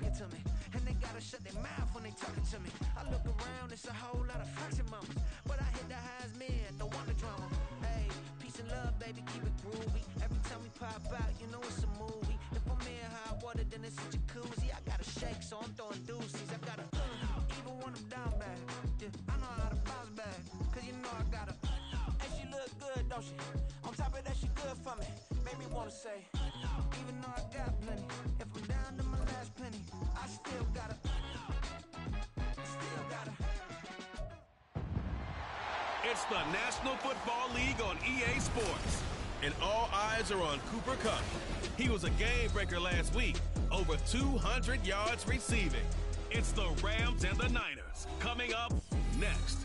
talking to me. And they gotta shut their mouth when they talking to me. I look around, it's a whole lot of flexing mamas. But I hit the highs, man, don't want the drama. Hey, peace and love, baby, keep it groovy. Every time we pop out, you know it's a movie. If I'm in hot water, then it's a jacuzzi. I gotta shake, so I'm throwing deuces. I gotta, even when I'm down bad. Yeah, I know how to bounce back, cause you know I gotta. And she look good, don't she? On top of that, she good for me. Make me wanna say, even though I got plenty, if I'm down to my last penny, I still gotta. It's the National Football League on EA Sports, and all eyes are on Cooper Kupp. He was a game breaker last week, over 200 yards receiving. It's the Rams and the Niners coming up next.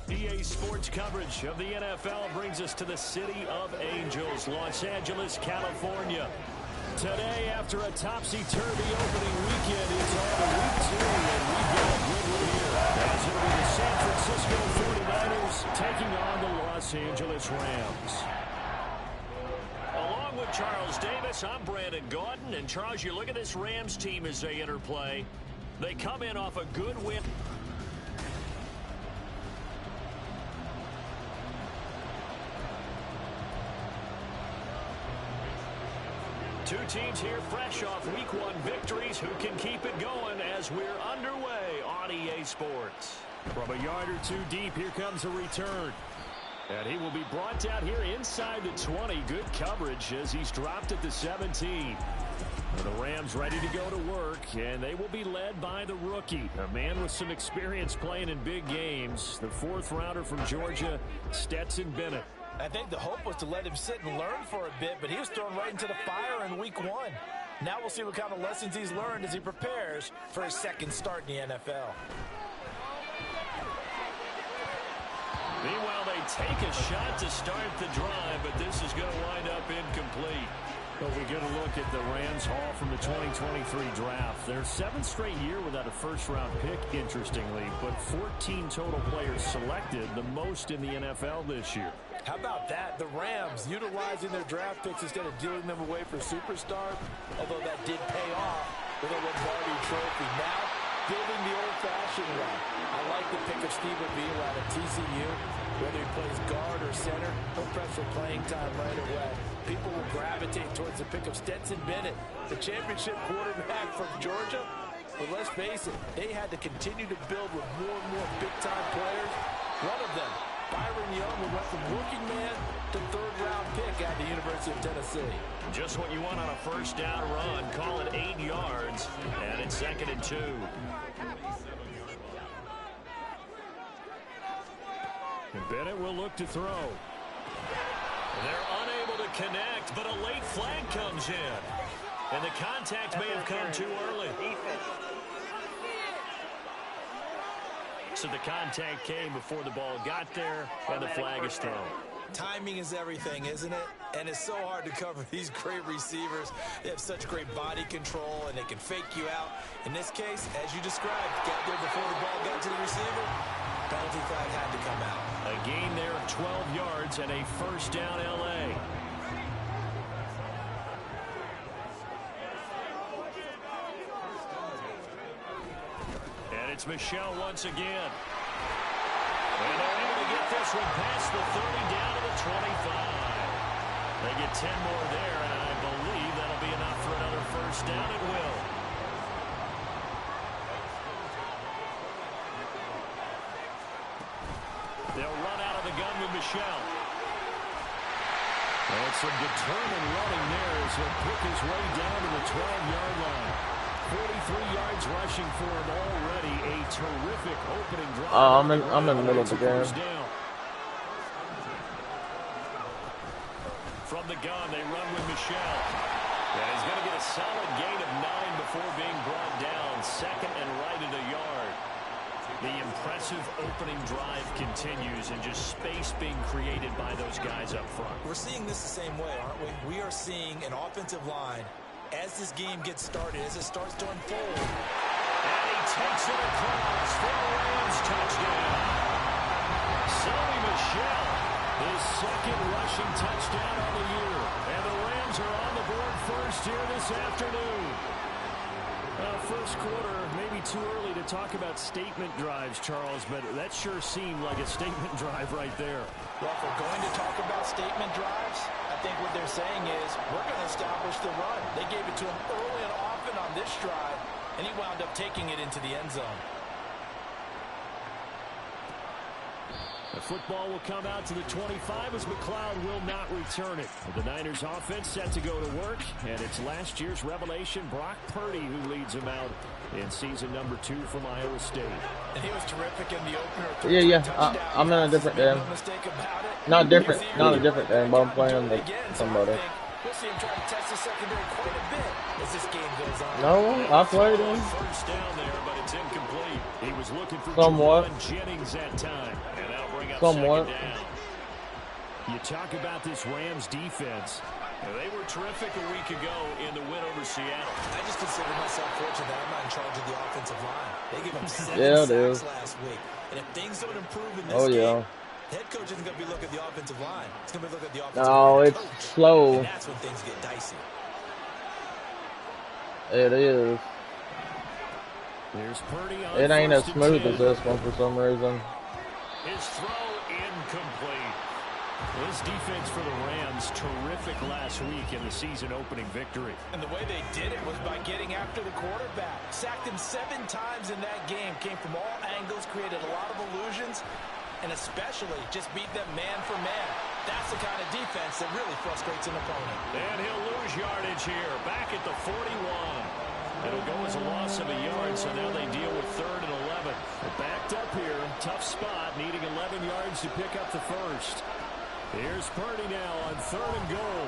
EA Sports coverage of the NFL brings us to the City of Angels, Los Angeles, California. Today, after a topsy-turvy opening weekend, it's on to week 2, and we've got a good one here. As it'll be the San Francisco 49ers taking on the Los Angeles Rams. Along with Charles Davis, I'm Brandon Gordon. And Charles, you look at this Rams team as they enter play. They come in off a good win. Two teams here fresh off Week 1 victories who can keep it going as we're underway on EA Sports. From a yard or two deep, here comes a return. And he will be brought down here inside the 20. Good coverage as he's dropped at the 17. The Rams ready to go to work, and they will be led by the rookie, a man with some experience playing in big games, the 4th rounder from Georgia, Stetson Bennett. I think the hope was to let him sit and learn for a bit, but he was thrown right into the fire in Week 1. Now we'll see what kind of lessons he's learned as he prepares for his second start in the NFL. Meanwhile, they take a shot to start the drive, but this is going to wind up incomplete. But we get a look at the Rams haul from the 2023 draft. Their 7th straight year without a first-round pick, interestingly, but 14 total players selected, the most in the NFL this year. How about that? The Rams utilizing their draft picks instead of dealing them away for superstars, although that did pay off with a Lombardi trophy. Now, building the old-fashioned way. I like the pick of Steve Beal out of TCU. Whether he plays guard or center, he'll press for playing time right away. People will gravitate towards the pick of Stetson Bennett, the championship quarterback from Georgia. But let's face it, they had to continue to build with more and more big-time players. One of them, Byron Young, who went from working man to 3rd-round pick at the University of Tennessee. Just what you want on a first down run. Call it 8 yards, and it's 2nd and 2. And Bennett will look to throw. They're unable to connect, but a late flag comes in. And the contact may have come too early. So the contact came before the ball got there, and the flag is thrown. Timing is everything, isn't it? And it's so hard to cover these great receivers. They have such great body control, and they can fake you out. In this case, as you described, got there before the ball got to the receiver. Penalty flag had to come out. A gain there of 12 yards and a first down L.A. And it's Michel once again. And they're able to get this one past the 30 down to the 25. They get 10 more there, and I believe that'll be enough for another first down. It will. They'll run out of the gun with Michel. And some determined running there as he'll pick his way down to the 12-yard line. 43 yards rushing for him already. A terrific opening drive. I'm in the middle of the game. From the gun, they run with Michel. And he's going to get a solid gain of 9 before being brought down. 2nd and right at a yard. The impressive opening drive continues, and just space being created by those guys up front. We're seeing this the same way, aren't we? We are seeing an offensive line as this game gets started, as it starts to unfold. And he takes it across for a Rams touchdown. Sony Michel His second rushing touchdown on the year. And the Rams are on the board first here this afternoon. First quarter, maybe too early to talk about statement drives, Charles, but that sure seemed like a statement drive right there. Well, if we're going to talk about statement drives, I think what they're saying is we're going to establish the run. They gave it to him early and often on this drive, and he wound up taking it into the end zone. The football will come out to the 25 as McLeod will not return it. The Niners offense set to go to work, and it's last year's revelation, Brock Purdy, who leads them out in season number 2 from Iowa State. And he was terrific in the opener. Yeah. I'm in a different game. Not different, not a different game, but I'm playing with somebody. We'll see him try to test the secondary quite a bit as this game goes on. No, I played him. First down there, but it's incomplete. He was looking for Somewhat. Jennings that time. And that'll bring up Somewhat. second down. You talk about this Rams defense. They were terrific a week ago in the win over Seattle. I just consider myself fortunate that I'm not in charge of the offensive line. They gave up 7 sacks last week. And if things don't improve in this game, head coach isn't going to be looking at the offensive line. It's going to be looking at the offensive line. No, it's slow. And that's when things get dicey. It is. There's Purdy on It ain't as first and smooth 10. as this one for some reason. His throw incomplete. This defense for the Rams, terrific last week in the season opening victory. And the way they did it was by getting after the quarterback. Sacked him 7 times in that game. Came from all angles, created a lot of illusions, and especially just beat them man for man. That's the kind of defense that really frustrates an opponent. And he'll lose yardage here, back at the 41. It'll go as a loss of a yard, so now they deal with 3rd and 11. They're backed up here, tough spot, needing 11 yards to pick up the first. Here's Purdy now on 3rd and goal.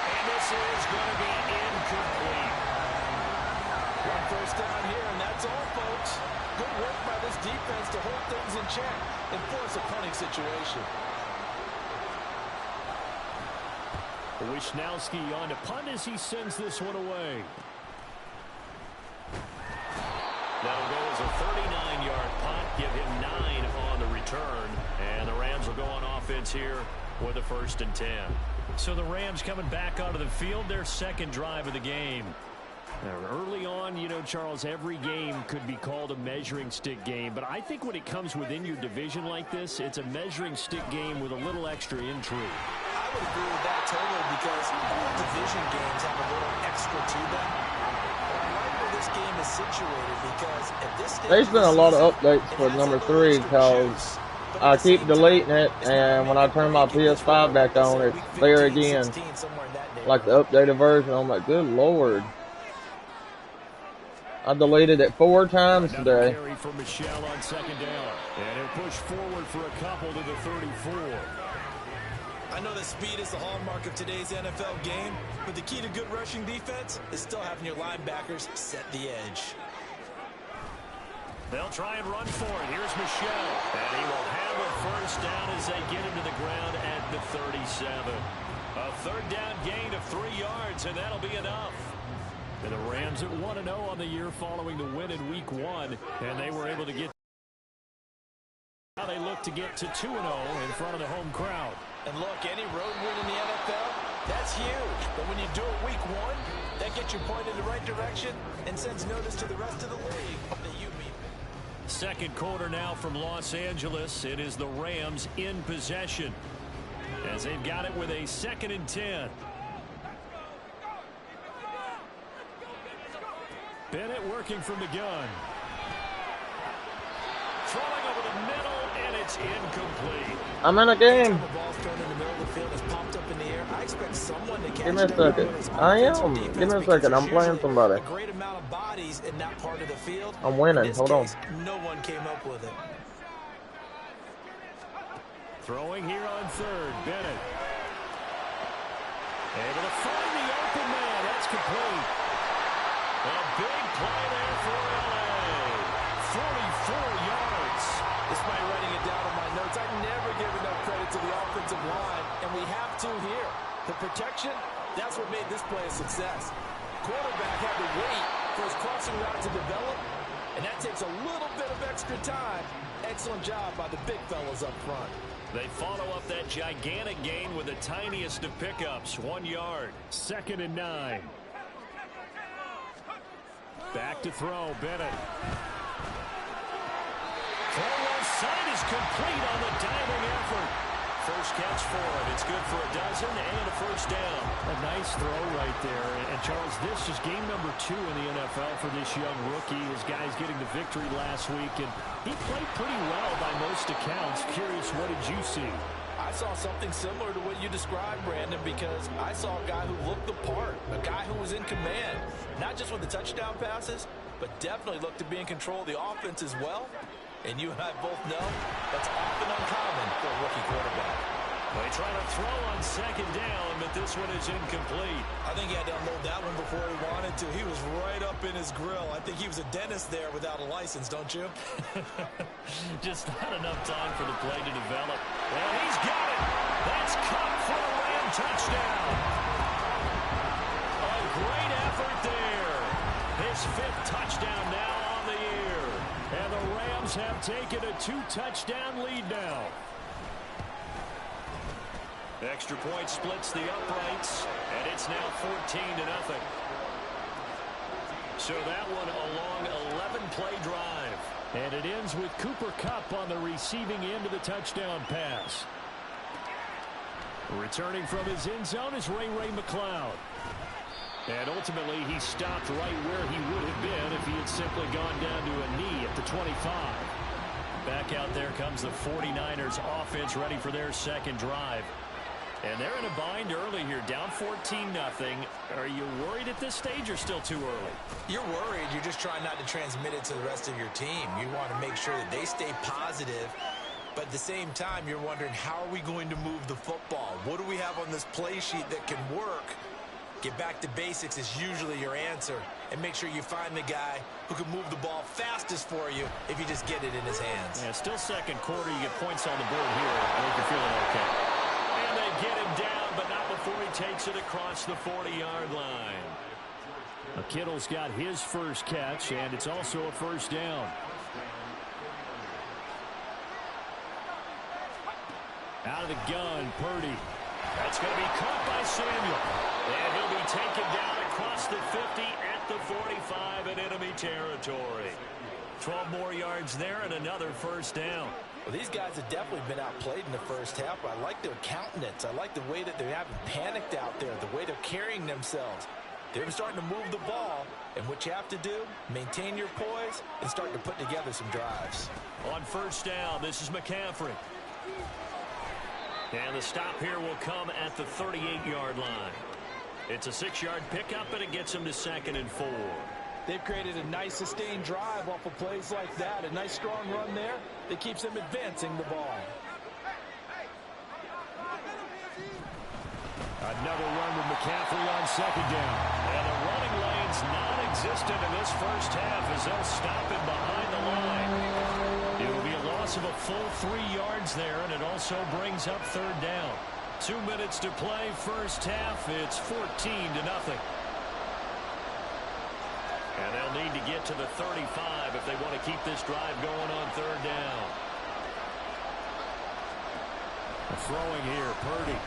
And this is going to be incomplete. One first down here, and that's all, folks. Good work by this defense to hold things in check and force a punting situation. Wishnowski on to punt as he sends this one away. That'll go as a 39-yard punt, give him 9 on the return, and the Rams will go on offense here with a 1st and 10. So the Rams coming back onto the field, their second drive of the game. Now, early on, you know, Charles, every game could be called a measuring stick game, but I think when it comes within your division like this, it's a measuring stick game with a little extra intrigue. I would agree with that totally because all division games have a little extra to them. But I like where this game is situated because at this stage There's been a lot of updates for number 3 because I keep deleting it, and when I turn my PS5 back on, it's there again. Like the updated version. I'm like, good Lord. I deleted it 4 times today. Carry for Michelle on 2nd down. And he'll push forward for a couple to the 34. I know that speed is the hallmark of today's NFL game, but the key to good rushing defense is still having your linebackers set the edge. They'll try and run for it. Here's Michelle. And he will have a first down as they get him to the ground at the 37. A 3rd down gain of 3 yards, and that'll be enough. And the Rams at 1-0 on the year following the win in Week 1, and they were able to get. Now they look to get to 2-0 in front of the home crowd. And look, any road win in the NFL, that's huge. But when you do it Week 1, that gets you pointed in the right direction and sends notice to the rest of the league that you beat. Second quarter now from Los Angeles. It is the Rams in possession as they've got it with a 2nd and 10. Bennett working from the gun. Throwing over the middle, and it's incomplete. I'm in a game. The ball's thrown in the middle of the field, is popped up in the air. I expect someone to catch it. Give me a second. I am. Give me a second. I'm playing somebody. A great amount of bodies in that part of the field. I'm winning. Hold on. No one came up with it. Throwing here on 3rd, Bennett. Able to find the open man. That's complete. A big play there for L.A. 44 yards. Despite writing it down on my notes, I never give enough credit to the offensive line, and we have to here. The protection, that's what made this play a success. Quarterback had to wait for his crossing route to develop, and And that takes a little bit of extra time. Excellent job by the big fellas up front. They follow up that gigantic gain with the tiniest of pickups, 1 yard. 2nd and 9. Back to throw, Bennett. Throw left side is complete on the diving effort. First catch for him. It's good for a dozen and a first down. A nice throw right there. And Charles, this is game number 2 in the NFL for this young rookie. His guys getting the victory last week, and he played pretty well by most accounts. Curious, what did you see? I saw something similar to what you described, Brandon, because I saw a guy who looked the part, a guy who was in command, not just with the touchdown passes, but definitely looked to be in control of the offense as well. And you and I both know that's often uncommon for a rookie quarterback. They try to throw on 2nd down, but this one is incomplete. I think he had to unload that one before he wanted to. He was right up in his grill. I think he was a dentist there without a license, don't you? Just not enough time for the play to develop. And he's got it. That's caught for a Ram touchdown. A great effort there. His 5th touchdown now on the year. And the Rams have taken a 2-touchdown lead now. Extra point splits the uprights, and it's now 14-0. So that one a long 11-play drive. And it ends with Cooper Kupp on the receiving end of the touchdown pass. Returning from his end zone is Ray McCloud. And ultimately, he stopped right where he would have been if he had simply gone down to a knee at the 25. Back out there comes the 49ers offense ready for their 2nd drive. And they're in a bind early here, down 14-0. Are you worried at this stage or still too early? You're worried. You're just trying not to transmit it to the rest of your team. You want to make sure that they stay positive. But at the same time, you're wondering, how are we going to move the football? What do we have on this play sheet that can work? Get back to basics is usually your answer. And make sure you find the guy who can move the ball fastest for you if you just get it in his hands. Yeah, still 2nd quarter. You get points on the board here. I think you're feeling okay. And they get him down, but not before he takes it across the 40-yard line. Kittle's got his first catch, and it's also a first down. Out of the gun, Purdy. That's going to be caught by Samuel. And he'll be taken down across the 50 at the 45 in enemy territory. 12 more yards there and another first down. Well, these guys have definitely been outplayed in the first half. I like their countenance. I like the way that they haven't panicked out there, the way they're carrying themselves. They're starting to move the ball, and what you have to do, maintain your poise and start to put together some drives. On first down, this is McCaffrey. And the stop here will come at the 38-yard line. It's a 6-yard pickup, and it gets him to 2nd and 4. They've created a nice sustained drive off of plays like that. A nice strong run there that keeps them advancing the ball. Another run with McCaffrey on 2nd down. And the running lane's non-existent in this first half as they'll stop him behind the line. It will be a loss of a full 3 yards there, and it also brings up 3rd down. 2 minutes to play first half. It's 14-0. And they'll need to get to the 35 if they want to keep this drive going on 3rd down. Throwing here, Purdy.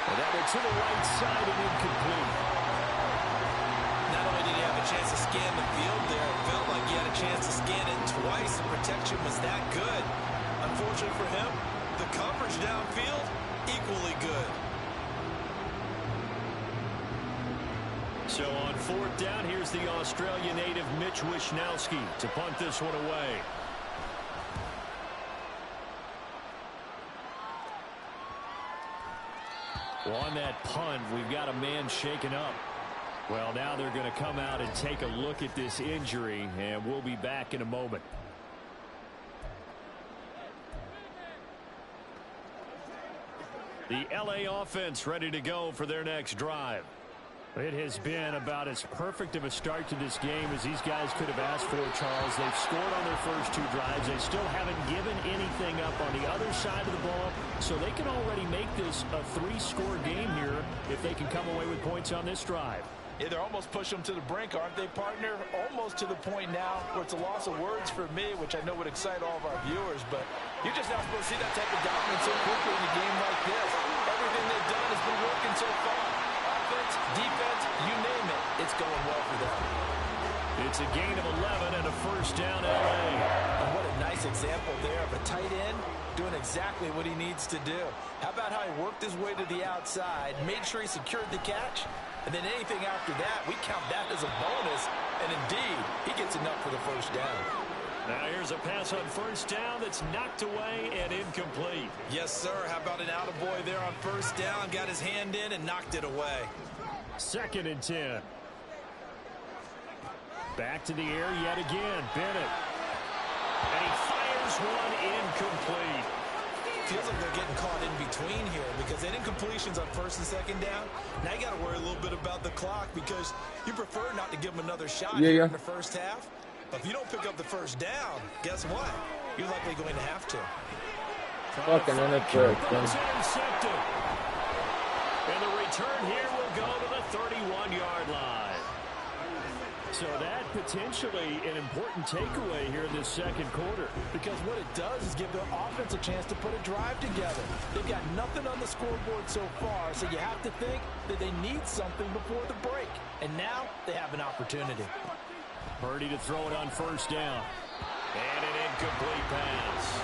And that one to the right side and incomplete. Not only did he have a chance to scan the field there, it felt like he had a chance to scan it twice. The protection was that good. Unfortunately for him, the coverage downfield, equally good. So on 4th down, here's the Australia native Mitch Wishnowsky to punt this one away. On that punt, we've got a man shaken up. Well, now they're going to come out and take a look at this injury, and we'll be back in a moment. The LA offense ready to go for their next drive. It has been about as perfect of a start to this game as these guys could have asked for, Charles. They've scored on their first 2 drives. They still haven't given anything up on the other side of the ball, so they can already make this a 3-score game here if they can come away with points on this drive. Yeah, they're almost pushing them to the brink, aren't they, partner? Almost to the point now where it's a loss of words for me, which I know would excite all of our viewers, but you're just not supposed to see that type of dominance so quickly in a game like this. Everything they've done has been working so far. Offense, defense, you name it, it's going well for them. It's a gain of 11 and a first down, L.A. And what a nice example there of a tight end doing exactly what he needs to do. How about how he worked his way to the outside, made sure he secured the catch, and then anything after that, we count that as a bonus. And indeed, he gets enough for the first down. Now here's a pass on first down that's knocked away and incomplete. Yes, sir. How about an attaboy there on first down? Got his hand in and knocked it away. 2nd and 10. Back to the air yet again. Bennett. And he fires one incomplete. Feels like they're getting caught in between here because they didn't completions on 1st and 2nd down. Now you got to worry a little bit about the clock because you prefer not to give them another shot here in the first half. But if you don't pick up the first down, guess what? You're likely going to have to. Fucking interception. Intercepted. And the return here will go to the 31-yard line. So that potentially an important takeaway here in this second quarter. Because what it does is give their offense a chance to put a drive together. They've got nothing on the scoreboard so far, so you have to think that they need something before the break. And now they have an opportunity. Purdy to throw it on first down. And an incomplete pass.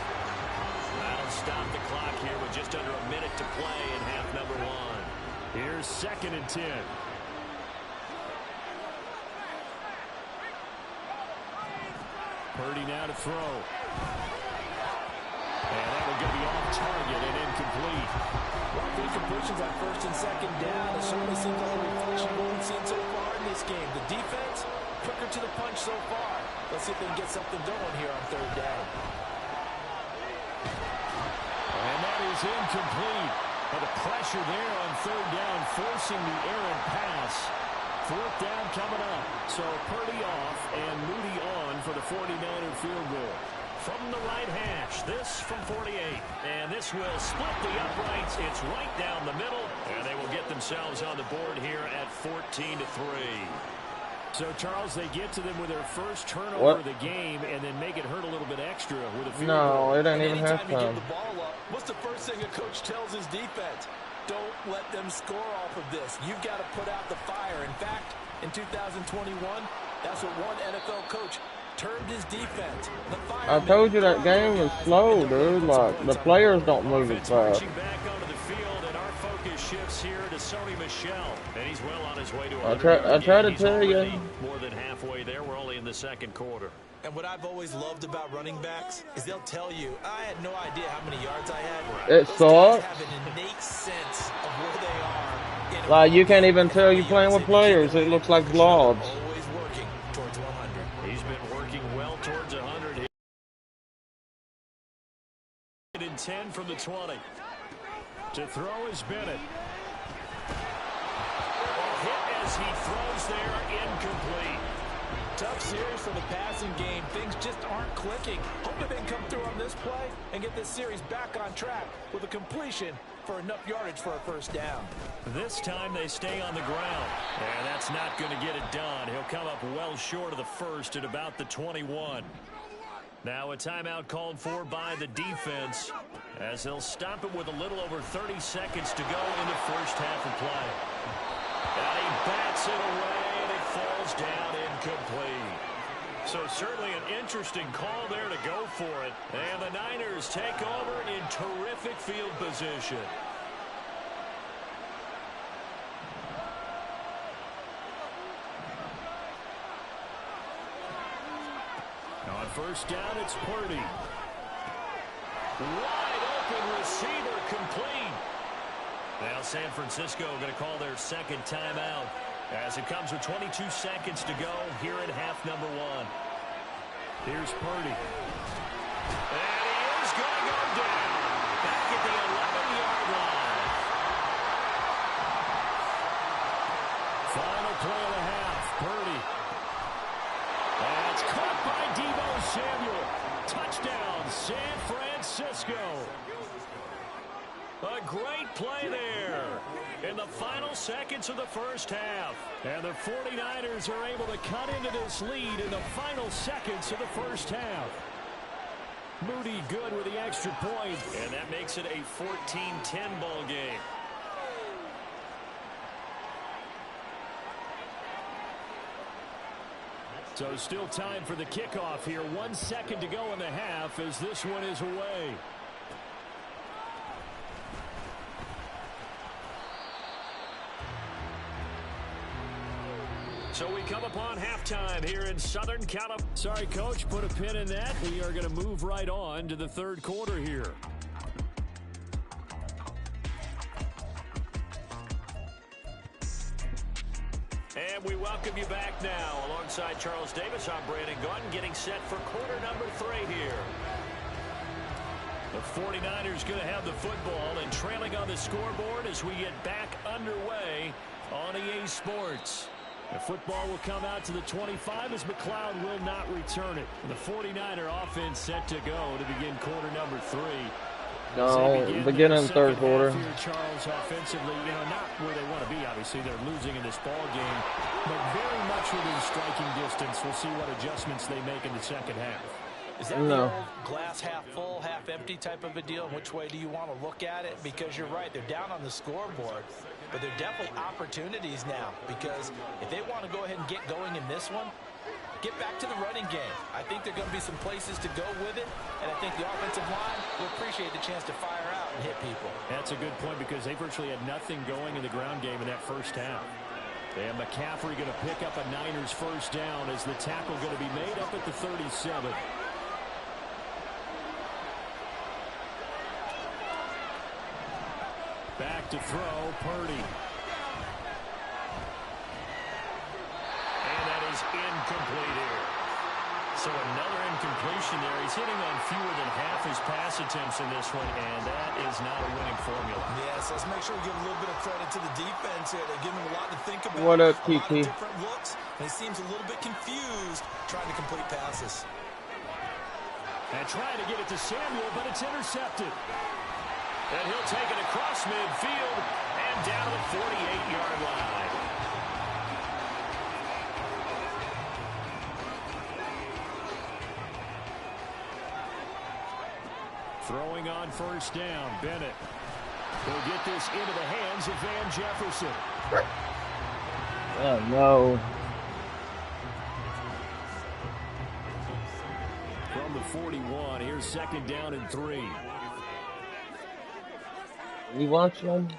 That'll stop the clock here with just under a minute to play in half number 1. Here's 2nd and 10. Purdy now to throw. And that will get the off target and incomplete. Well, the completions on 1st and 2nd down. It certainly seems like a reflection of what we've seen so far in this game. The defense, quicker to the punch so far. Let's see if they can get something going here on 3rd down. And that is incomplete. But the pressure there on 3rd down, forcing the errant pass. 4th down coming up. So Purdy off and Moody on for the 49er field goal. From the right hash, this from 48. And this will split the uprights. It's right down the middle. And they will get themselves on the board here at 14-3. So, Charles, they get to them with their first turnover of the game and then make it hurt a little bit extra with a field goal. No, it ain't even half time. halftime. The ball up, what's the first thing a coach tells his defense? Don't let them score off of this. You've got to put out the fire. In fact, in 2021, that's what one NFL coach termed his defense. The fire. I told you that game was slow, dude. Like, the players don't move as fast. Back onto the field, and our focus shifts here to Sony Michel. And he's well on his way to I try to tell you. More than halfway there. We're only in the second quarter. And what I've always loved about running backs is they'll tell you, I had no idea how many yards I had. It sucks. Have an innate sense of where they are. Like, you can't even tell you're playing with players. It looks like blobs. Always working towards 100. He's been working well towards 100. And 10 from the 20. To throw is Bennett. Hit as he throws there, incomplete. Tough series for the passing game. Things just aren't clicking. Hoping they can come through on this play and get this series back on track with a completion for enough yardage for a first down. This time they stay on the ground. And that's not going to get it done. He'll come up well short of the first at about the 21. Now a timeout called for by the defense as they'll stop it with a little over 30 seconds to go in the first half of play. And he bats it away and it falls down incomplete. So certainly an interesting call there to go for it. And the Niners take over in terrific field position. On first down, it's Purdy. Wide open receiver, complete. Now San Francisco going to call their second timeout as it comes with 22 seconds to go here in half number 1. Here's Purdy. And he is going to go down back at the 11-yard line. Final play of the half, Purdy. That's caught by Deebo Samuel. Touchdown, San Francisco. A great play there in the final seconds of the first half. And the 49ers are able to cut into this lead in the final seconds of the first half. Moody good with the extra point. And that makes it a 14-10 ball game. So still time for the kickoff here. 1 second to go in the half as this one is away. So we come upon halftime here in Southern California. Sorry, Coach, put a pin in that. We are going to move right on to the third quarter here. And we welcome you back now. Alongside Charles Davis, I'm Brandon Gaudin, getting set for quarter number 3 here. The 49ers going to have the football and trailing on the scoreboard as we get back underway on EA Sports. The football will come out to the 25 as McLeod will not return it. The 49er offense set to go to begin quarter number 3. No, beginning third quarter. Here, Charles, offensively, not where they want to be. Obviously, they're losing in this ball game, but very much within striking distance. We'll see what adjustments they make in the second half. Is that the old glass half full, half empty type of a deal? And which way do you want to look at it? Because you're right, they're down on the scoreboard, but they're definitely opportunities now. Because if they want to go ahead and get going in this one, get back to the running game. I think there are going to be some places to go with it, and I think the offensive line will appreciate the chance to fire out and hit people. That's a good point because they virtually had nothing going in the ground game in that first half. And McCaffrey going to pick up a Niners first down as the tackle going to be made up at the 37. Back to throw, Purdy. And that is incomplete here. So another incompletion there. He's hitting on fewer than half his pass attempts in this one, and that is not a winning formula. Yes, let's make sure we give a little bit of credit to the defense here. They're giving him a lot to think about. What up, Kiki? A lot of different looks, and he seems a little bit confused trying to complete passes. And trying to get it to Samuel, but it's intercepted. And he'll take it across midfield and down to the 48-yard line. Throwing on first down, Bennett will get this into the hands of Van Jefferson. Oh, no. From the 41, here's second down and 3. You watching them?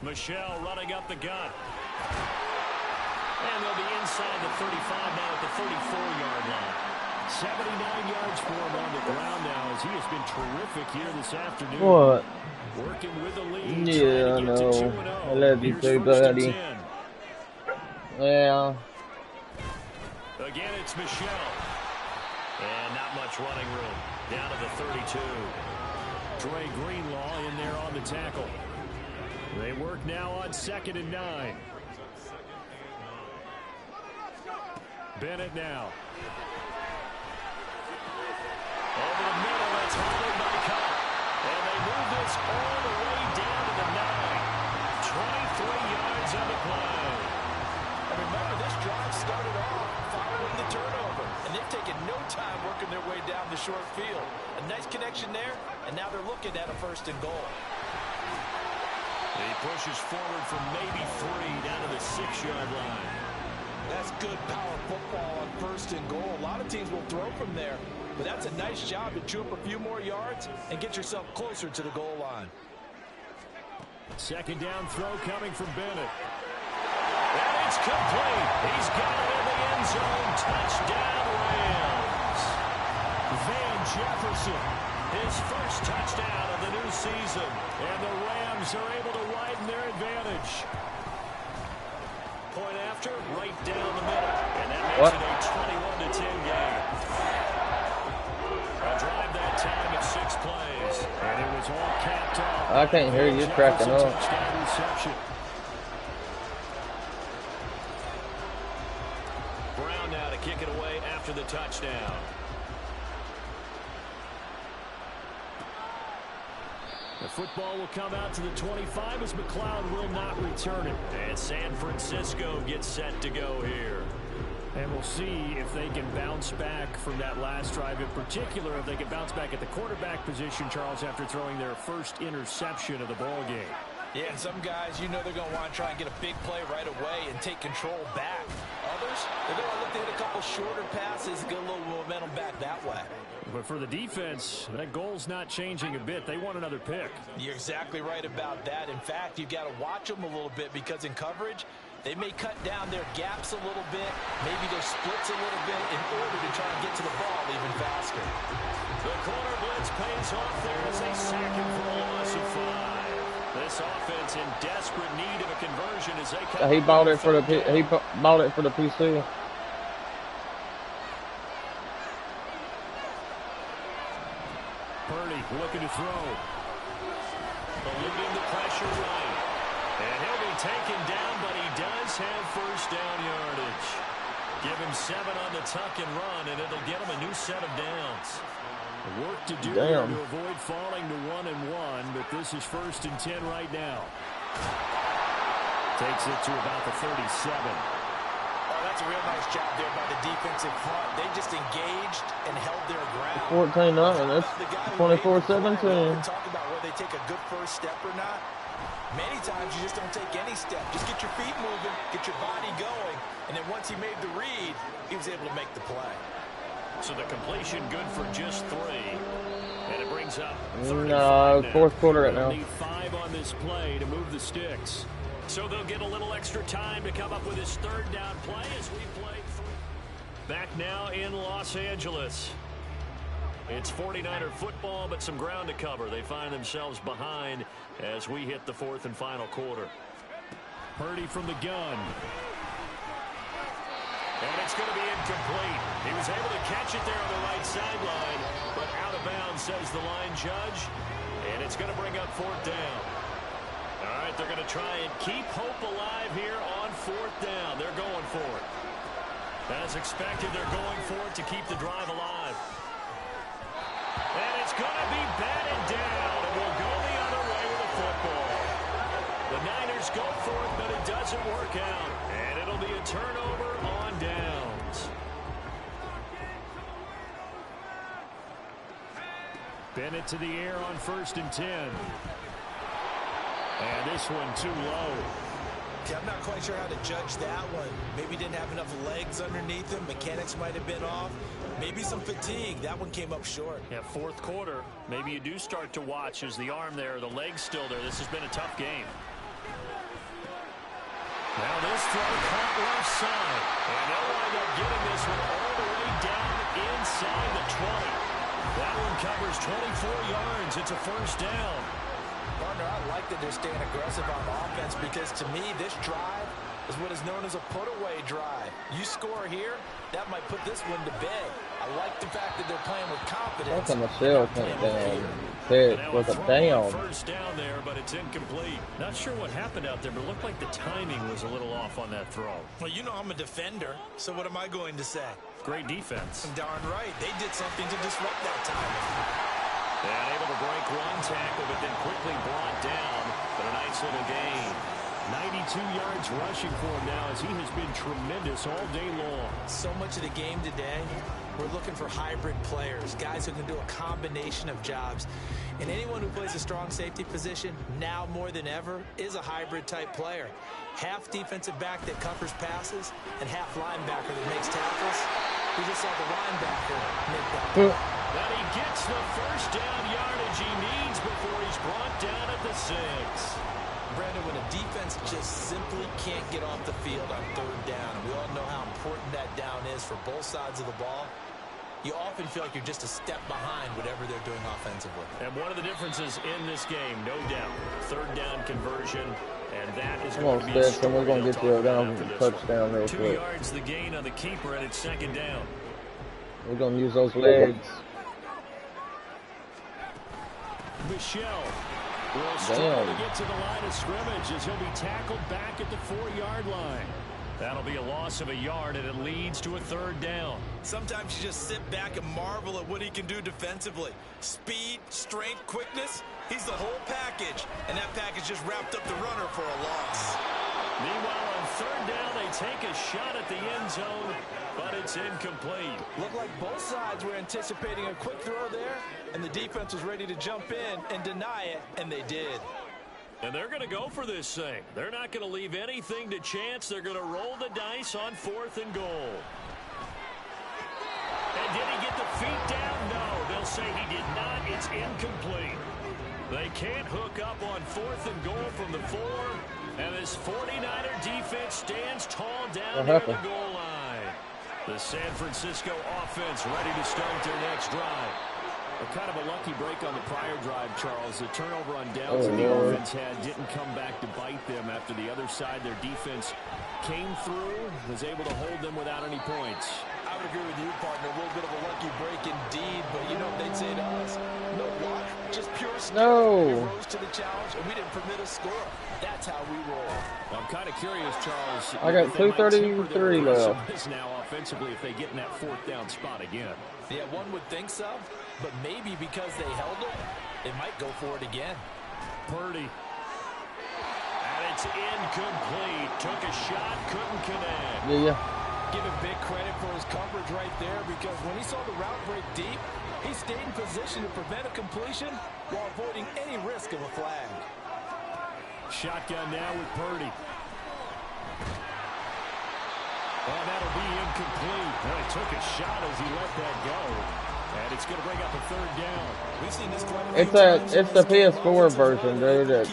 Michelle running up the gut. And they'll be inside the 35 now at the 34-yard line. 79 yards for him on the ground now as he has been terrific here this afternoon. What? Working with the lead. Yeah, I know. I love you too, buddy. Yeah. Again, it's Michelle. And not much running room. Down to the 32. Dre Greenlaw in there on the tackle. They work now on 2nd and 9. Bennett now. Over the middle, that's hauled by Cup. And they move this all the way down to the 9. 23 yards on the play. And remember, this drive started off following the turnover. And they've taken no time working their way down the short field. A nice connection there, and now they're looking at a 1st and goal. He pushes forward from maybe 3 down to the 6-yard line. That's good power football on 1st and goal. A lot of teams will throw from there, but that's a nice job to chew up a few more yards and get yourself closer to the goal line. Second down throw coming from Bennett. And it's complete. He's got it in the end zone. Touchdown, Rams. Van Jefferson, his first touchdown of the new season. And the Rams are able to widen their advantage. Point after, right down the middle. And that makes it a 21-10 game. A drive that time of 6 plays. And it was all capped off. I can't hear you cracking up. Touchdown reception. Brown now to kick it away after the touchdown. The football will come out to the 25 as McLeod will not return it. And San Francisco gets set to go here. And we'll see if they can bounce back from that last drive, in particular if they can bounce back at the quarterback position, Charles, after throwing their first interception of the ball game. Yeah, and some guys, you know they're going to want to try and get a big play right away and take control back. Others, they're going to look to hit a couple shorter passes and get a little momentum back that way. But for the defense, that goal's not changing a bit. They want another pick. You're exactly right about that. In fact, you've got to watch them a little bit because in coverage, they may cut down their gaps a little bit, maybe their splits a little bit in order to try and get to the ball even faster. The corner blitz pays off there as they sack him for a loss of 5. This offense in desperate need of a conversion as they come. He bought it for the PC. Purdy looking to throw. Eluding the pressure right. And he'll be taken down, but he does have first down yardage. Give him 7 on the tuck and run, and it'll get him a new set of downs. Work to do here to avoid falling to 1-1, but this is 1st and 10 right now. Takes it to about the 37. Oh, that's a real nice job there by the defensive front. They just engaged and held their ground. 14-0. That's 24-17. Talk about whether they take a good first step or not. Many times you just don't take any step. Just get your feet moving, get your body going, and then once he made the read, he was able to make the play. So the completion good for just 3. And it brings up fourth quarter right now. Need 5 on this play to move the sticks. So they'll get a little extra time to come up with his 3rd down play as we play through. Back now in Los Angeles. It's 49er football, but some ground to cover. They find themselves behind as we hit the 4th and final quarter. Purdy from the gun. And it's going to be incomplete. He was able to catch it there on the right sideline, but out of bounds, says the line judge. And it's going to bring up 4th down. All right, they're going to try and keep hope alive here on 4th down. They're going for it. As expected, they're going for it to keep the drive alive. And it's going to be batted down, and we'll go the other way with the football. The Niners go for it, but it doesn't work out. And it'll be a turnover on downs. Bennett to the air on 1st and 10. And this one too low. Okay, I'm not quite sure how to judge that one. Maybe didn't have enough legs underneath him. Mechanics might have been off. Maybe some fatigue. That one came up short. Yeah, 4th quarter. Maybe you do start to watch as the arm there, the leg's still there. This has been a tough game. Now this throw caught left side. And they'll wind up getting this one all the way down inside the 20. That one covers 24 yards. It's a 1st down. Partner, I like that they're staying aggressive on offense because to me, this drive is what is known as a put-away drive. You score here, that might put this one to bed. I like the fact that they're playing with confidence. That's a Michelle went down. It was a down. 1st down there, but it's incomplete. Not sure what happened out there, but it looked like the timing was a little off on that throw. Well, you know I'm a defender, so what am I going to say? Great defense. Darn right. They did something to disrupt that timing. And able to break one tackle, but then quickly brought down. But a nice little gain. 92 yards rushing for him now as he has been tremendous all day long. So much of the game today, we're looking for hybrid players, guys who can do a combination of jobs. And anyone who plays a strong safety position, now more than ever, is a hybrid type player. Half defensive back that covers passes, and half linebacker that makes tackles. We just saw the linebacker make that play. And he gets the 1st down yardage he needs before he's brought down at the 6. Brandon, when a defense just simply can't get off the field on 3rd down, and we all know how important that down is for both sides of the ball, you often feel like you're just a step behind whatever they're doing offensively. And one of the differences in this game, no doubt, 3rd down conversion, and that is going to be a story. We're going to get you a touchdown real quick. 2 yards the gain on the keeper, and it's 2nd down. We're going to use those legs. Michelle will struggle to get to the line of scrimmage as he'll be tackled back at the 4-yard line. That'll be a loss of a yard, and it leads to a 3rd down. Sometimes you just sit back and marvel at what he can do defensively. Speed, strength, quickness, he's the whole package. And that package just wrapped up the runner for a loss. Meanwhile, on 3rd down, they take a shot at the end zone, but it's incomplete. Looked like both sides were anticipating a quick throw there, and the defense was ready to jump in and deny it, and they did. And they're going to go for this thing. They're not going to leave anything to chance. They're going to roll the dice on 4th and goal. And did he get the feet down? No. They'll say he did not. It's incomplete. They can't hook up on 4th and goal from the 4. And this 49er defense stands tall down near the goal line. The San Francisco offense ready to start their next drive. Kind of a lucky break on the prior drive, Charles. The turnover on downs that the offense had didn't come back to bite them after the other side. Their defense came through, was able to hold them without any points. I would agree with you, partner. A little bit of a lucky break indeed, but you know what they'd say to us? No luck, just pure skill. No. We rose to the challenge, and we didn't permit a score. That's how we roll. Well, I'm kind of curious, Charles. I got 2:33 left. Now offensively, if they get in that 4th down spot again. Yeah, one would think so, but maybe because they held it, they might go for it again. Purdy. And it's incomplete. Took a shot, couldn't connect. Yeah. Give him big credit for his coverage right there, because when he saw the route break deep, he stayed in position to prevent a completion while avoiding any risk of a flag. Shotgun now with Purdy. Oh, that'll be incomplete. Well, he took a shot as he let that go. And it's going to bring up a 3rd down. We've seen this quite a few times. It's the PS4 version, dude. It's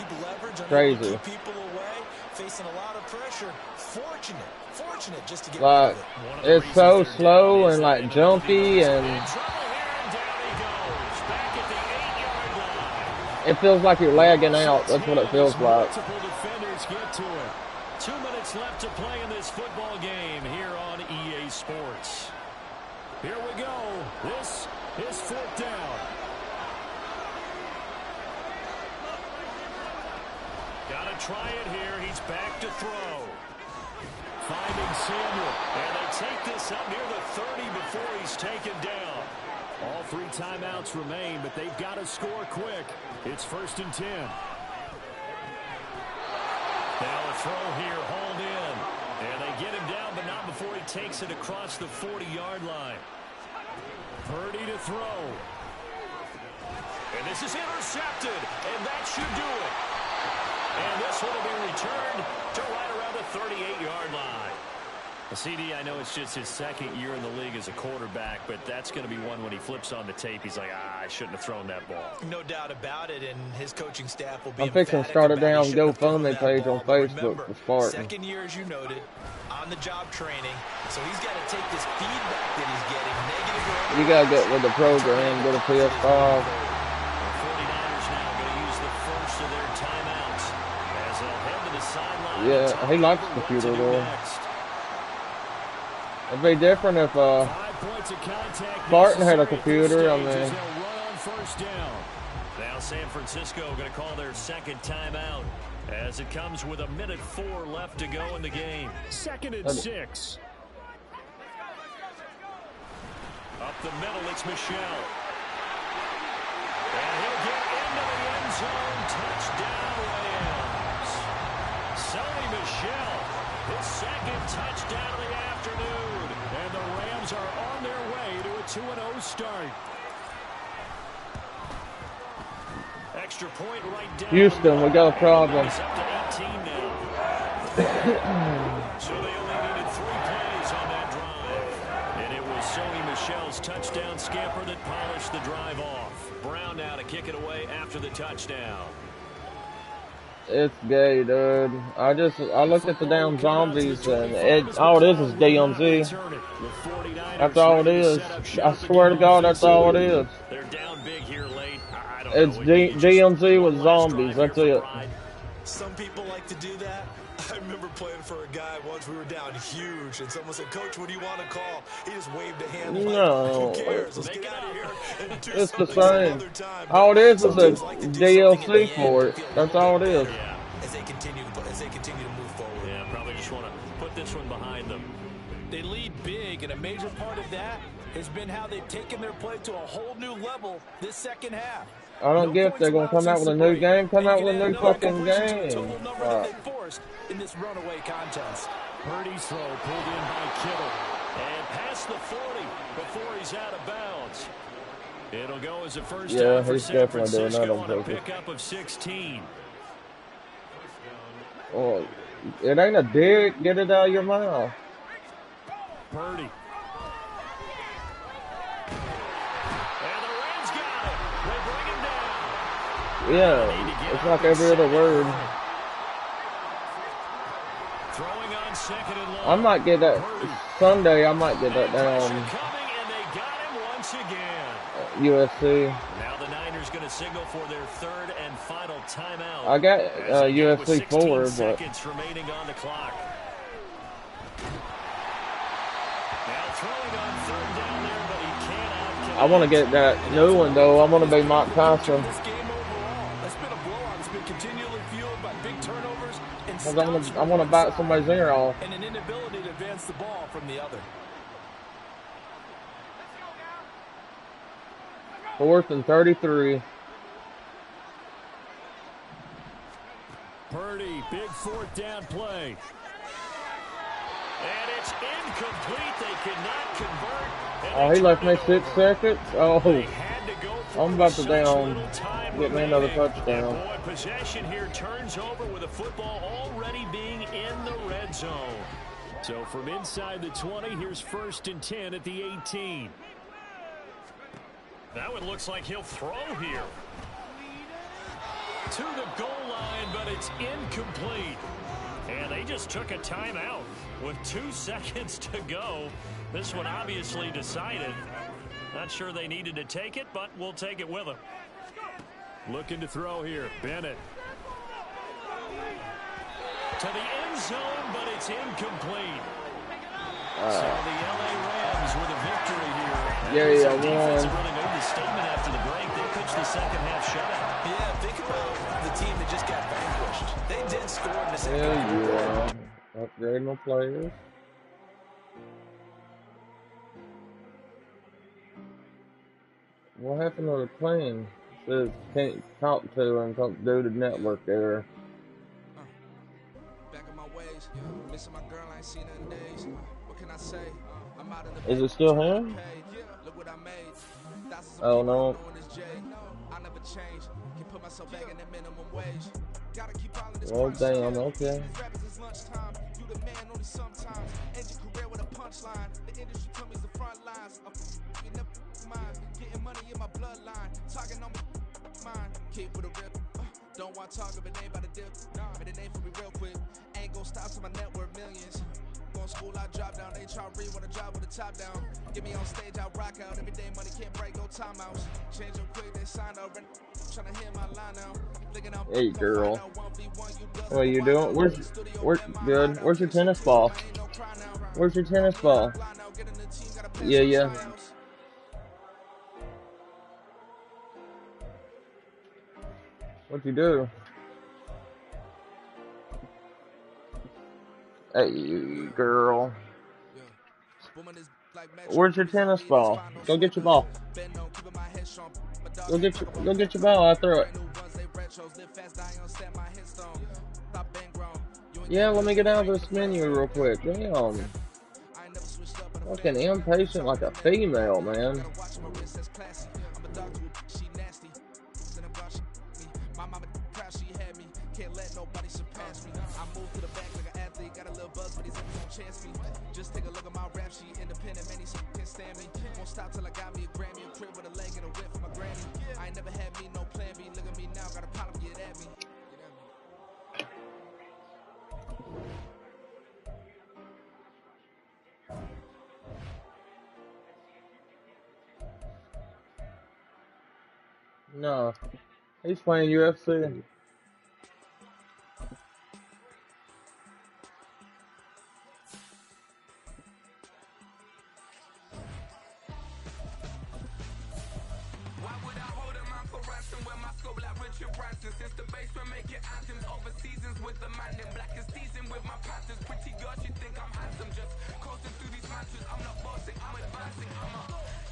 crazy. People away, facing a lot of pressure. Fortunate just to get Like, it's so slow and like jumpy, and it feels like you're lagging out. That's what it feels like. Multiple defenders get to it. 2 minutes left to play in this football game here on EA Sports. Here we go. This is 4th down. Gotta try it here. He's back to throw. Finding Samuel. And they take this up near the 30 before he's taken down. All 3 timeouts remain, but they've got to score quick. It's 1st and 10. Now a throw here, hauled in. And they get him down, but not before he takes it across the 40-yard line. Purdy to throw. And this is intercepted, and that should do it. And this one will be returned to right around the 38-yard line. CD, I know it's just his 2nd year in the league as a quarterback, but that's going to be one when he flips on the tape, he's like, I shouldn't have thrown that ball. No doubt about it, and his coaching staff will be I'm fixing to start a damn GoFundMe page on Facebook for Spartan. 2nd year, as you noted, on-the-job training, so he's got to take this feedback that he's getting, negative. You got to get with the program, get a PS5. The 49ers now going to use the first of their timeouts as they'll head to the sideline. Yeah, he likes the computer though. It'd be different if Spartan had a computer. I mean, now San Francisco going to call their 2nd timeout as it comes with 1:04 left to go in the game. 2nd and 6. Up the middle, it's Michel. And he'll get into the end zone. Touchdown, Rams. Sonny Michel, his 2nd touchdown of the afternoon. And the Rams are on their way to a 2-0 start. Extra point right down. Houston, we got a problem. It's up to 18 now. So they only needed 3 plays on that drive. And it was Sonny Michel's touchdown scamper that polished the drive off. Brown now to kick it away after the touchdown. It's gay, dude. I looked at the damn zombies, and all it is DMZ. That's all it is. I swear to God, that's all it is. They're down big here late. It's DMZ with zombies. That's it. Some people like to do that. I remember playing for a guy once. We were down huge, and someone said, "Coach, what do you want to call?" He just waved a hand. No, like, who cares? Let's get out of here. And do it's the something same. All it is a DLC for it. That's all it is. As they continue to play. as they continue to move forward. Yeah, probably just want to put this one behind them. They lead big, and a major part of that has been how they've taken their play to a whole new level this second half. I don't get if they're going to come out with a new game. Come out with a new fucking game. In this runaway contest. Purdy's throw pulled in by Kittle. And past the 40 before he's out of bounds. It'll go as a first down for San Francisco on a pickup of 16. Oh, it ain't a dig. Get it out of your mouth. Purdy. And the Rams got it. They bring him down. Yeah, it's like every other word. Throwing on second and long. I might get that Sunday. I might get that down. Coming, and they got him once again. USC. Now the Niners going to signal for their third and final timeout. I got USC forward, but seconds remaining on the clock. Now throwing on third down there, but he cannot. I want to get that new one though. I want to be Mike Tyson. This game overall, that's been a blowout. It's been continually fueled by big turnovers and I want to bite somebody's ear off. And an inability to advance the ball from the other. 4th and 33. Purdy, big fourth down play. And it's incomplete. They could not convert. Oh, he left me 6 seconds. Oh, I'm about to get me another touchdown. Boy, possession here turns over with the football already being in the red zone. So from inside the 20, here's 1st and 10 at the 18. That one looks like he'll throw here. To the goal line, but it's incomplete. And they just took a timeout with 2 seconds to go. This one obviously decided. Not sure they needed to take it, but we'll take it with them. Looking to throw here. Bennett. To the end zone, but it's incomplete. So the LA Rams with a victory here. Yeah, Defense really made the statement after the break. They pitched the second half shutout. Yeah, think about the team that just got vanquished. They did score in the second half. Yeah. Upgrade my players. What happened to the plane? It says can't talk to and don't do the network error. Back on my ways, missing my girl, I ain't seen her in days. What can I say? I'm out in the Is it still him? Look what I made. Oh no. I never change. Can put myself back in the minimum wage. Gotta keep all of this. Oh damn, okay. Lunchtime. You the man only sometimes. End your career with a punchline. The industry told me the front lines. You never mind. Getting money in my bloodline. Talking on my mind. Keep with a rip. Don't want to talk if it ain't about a dip. But it ain't for me real quick. Ain't gon' stop till my net worth millions. Going school, I drop down. They try to read when I drive with the top down. Get me on stage, I rock out. Every day money can't break, no timeouts. Change them quick, they sign up. Trying to hit my line now. Hey girl. What are you doing? Where's good? Where's your tennis ball? Where's your tennis ball? Yeah. What'd you do? Hey, girl. Where's your tennis ball? Go get your ball. Go get your ball. I throw it. Yeah, let me get out of this menu real quick. Damn. Fucking impatient like a female, man. Just take a look at my rap sheet, independent, many can't stand me. Won't stop till I got me a Grammy, a crib with a leg and a whip for my granny. I ain't never had me, no plan B. Look at me now, got a problem, get at me. No, he's playing UFC. Branson. Since the basement making anthems over seasons with the man in black and season with my Panthers. Pretty girls, you think I'm handsome. Just coasting through these matches. I'm not bossing, I'm advancing.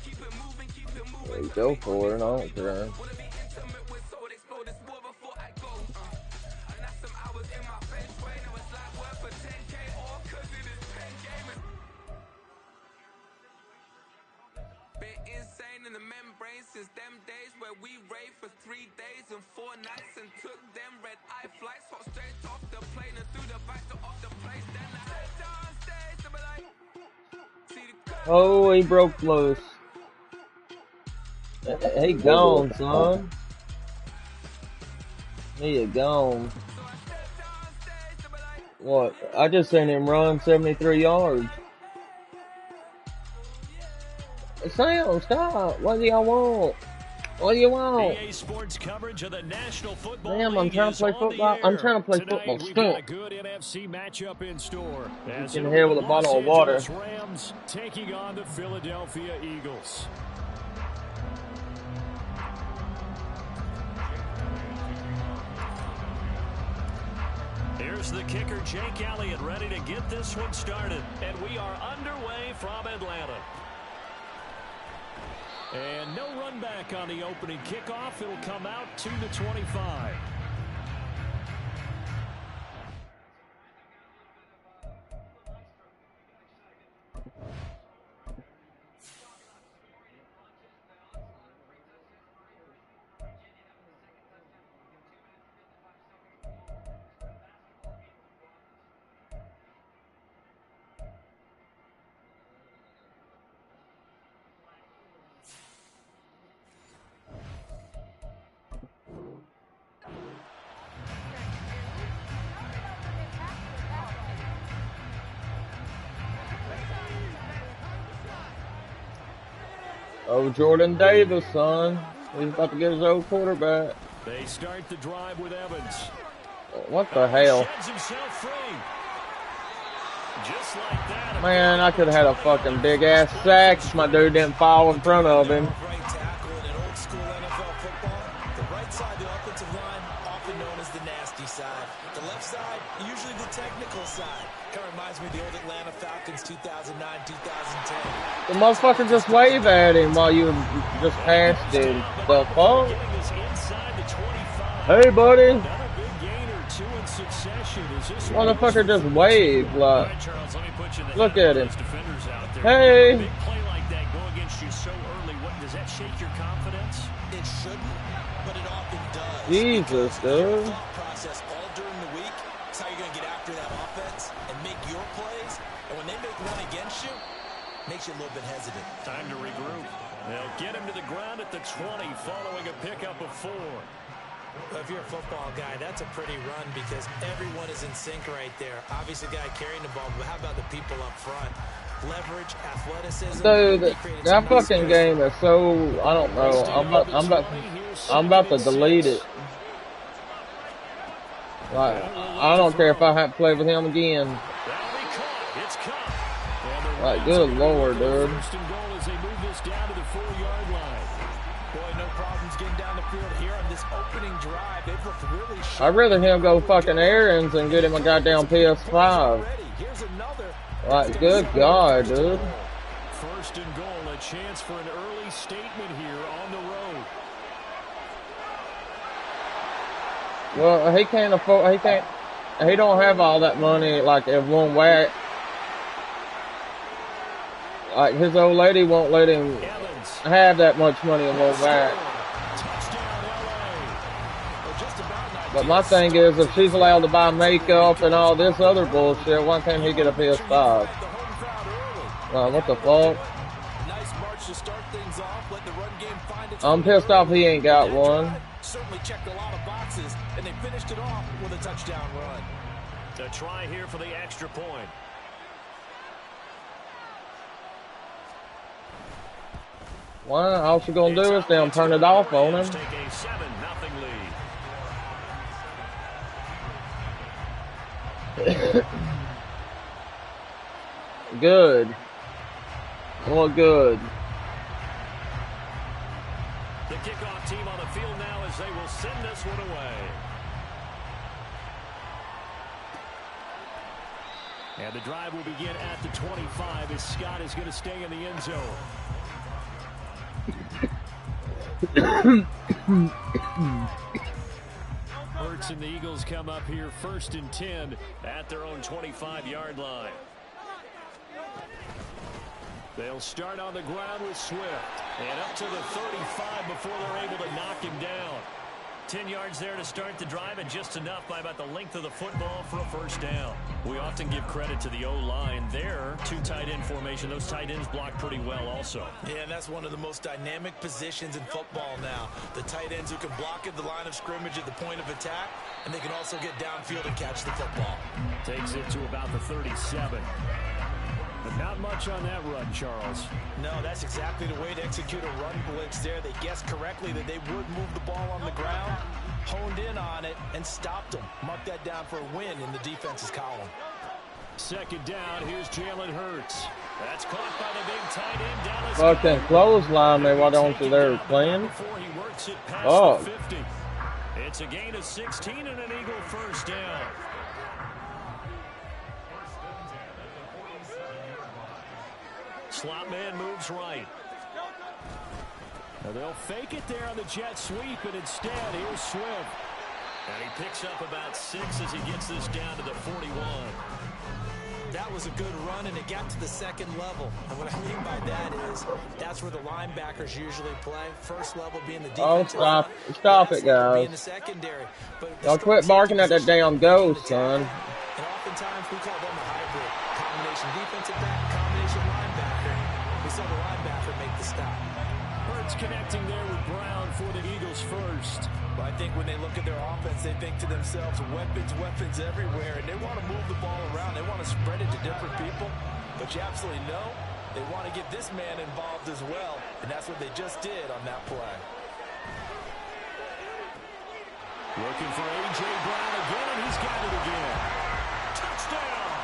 Keep it moving, keep it moving. Go for it, I don't care. Wanna be intimate with soul, explode this war before I go. And that's some hours in my bench way. Now it's like work for 10K all cause it is pen gaming. Been insane in the membrane since them days where we raved for 3 days and 4 nights and took them red eye flights, hot straight off the plane and through the back door of the place. Then I head downstairs to be like, see the Oh, he broke loose. He gone, son. He gone. What? I just seen him run 73 yards. Sam, stop. What do y'all want? What do you want? EA Sports coverage of the National Football Damn, I'm League trying to play football. I'm trying to play football. Tonight, we've got a Stop. good NFC matchup in store. As in here with a bottle of water. Los Angeles Rams taking on the Philadelphia Eagles. Here's the kicker, Jake Elliott, ready to get this one started. And we are underway from Atlanta. And no run back on the opening kickoff. It'll come out to the 25. Oh, Jordan Davis, son. He's about to get his old quarterback. They start the drive with Evans. What the hell? Sheds himself free. Just like that. Man, I could have had a fucking big ass sack if my dude didn't fall in front of him. Right tackle in old school NFL football. The right side, the offensive line, often known as the nasty side. The left side, usually the technical side. Kind of reminds me of the old Atlanta Falcons 2009, 2010. The motherfucker just waved at him while you just passed him. The fuck? Hey, buddy. Motherfucker just waved. Like, look at him. Hey. Big play like that go against you so early. What does that shake your confidence? It shouldn't, but it often does. Jesus, dude. Thought process all during the week. It's how you're going to get after that offense and make your plays. And when they make one against you, makes you a little bit hesitant. Time to regroup. They'll get him to the ground at the 20 following a pickup of 4. Well, if you're a football guy, that's a pretty run because everyone is in sync right there. Obviously, the guy carrying the ball, but how about the people up front? Leverage, athleticism. Dude, that fucking game is so, I don't know. I'm about to delete it. Like, I don't care if I have to play with him again. Like, good lord, dude. First and goal as they move this down to the 4-yard line. Boy, no problems getting down the field here on this opening drive. They've looked really sharp. I'd rather him go fucking errands and get him a goddamn PS5. Here's another. Like, good God, dude. First and goal, a chance for an early statement here on the road. Well, he can't afford, he don't have all that money, like, in one whack. Like, his old lady won't let him have that much money in one whack. But my thing is, if she's allowed to buy makeup and all this other bullshit, why can't he get a PS5? What the fuck? I'm pissed off he ain't got one. Certainly checked a lot of boxes, and they finished it off with a touchdown run. A try here for the extra point. Well, all she's gonna do is then turn it off on him. Take a 7-0 lead. Good. Well, good. The kickoff team on the field now as they will send this one away. And the drive will begin at the 25 as Scott is going to stay in the end zone. Hurts and the Eagles come up here 1st and 10 at their own 25-yard line. They'll start on the ground with Swift. And up to the 35 before they're able to knock him down. 10 yards there to start the drive, and just enough by about the length of the football for a first down. We often give credit to the O-line. There, 2 tight end formation. Those tight ends block pretty well also. Yeah, and that's one of the most dynamic positions in football now. The tight ends who can block at the line of scrimmage at the point of attack, and they can also get downfield and catch the football. Takes it to about the 37. But not much on that run, Charles. No, that's exactly the way to execute a run blitz there. They guessed correctly that they would move the ball on the ground, honed in on it, and stopped them. Mark that down for a win in the defense's column. 2nd down, here's Jalen Hurts. That's caught by the big tight end, Dallas. Fucking clothesline me. Why don't you there playing? He works it past Oh. the 50. It's a gain of 16 and an Eagle first down. Slot man moves right. Now they'll fake it there on the jet sweep, and instead, here's Swift. And he picks up about 6 as he gets this down to the 41. That was a good run, and it got to the 2nd level. And what I mean by that is that's where the linebackers usually play. First level being the defensive. Oh, stop it, guys. Being the secondary. Y'all quit barking at that damn ghost, son. And oftentimes we call them a hybrid. Combination defensive back, combination linebacker. We saw the linebacker make the stop. Hurts connecting there with Brown for the Eagles first. But I think when they look at their offense, they think to themselves, weapons everywhere, and they want to move the ball around. They want to spread it to different people. But you absolutely know they want to get this man involved as well, and that's what they just did on that play. Looking for A.J. Brown again, and he's got it again. Touchdown!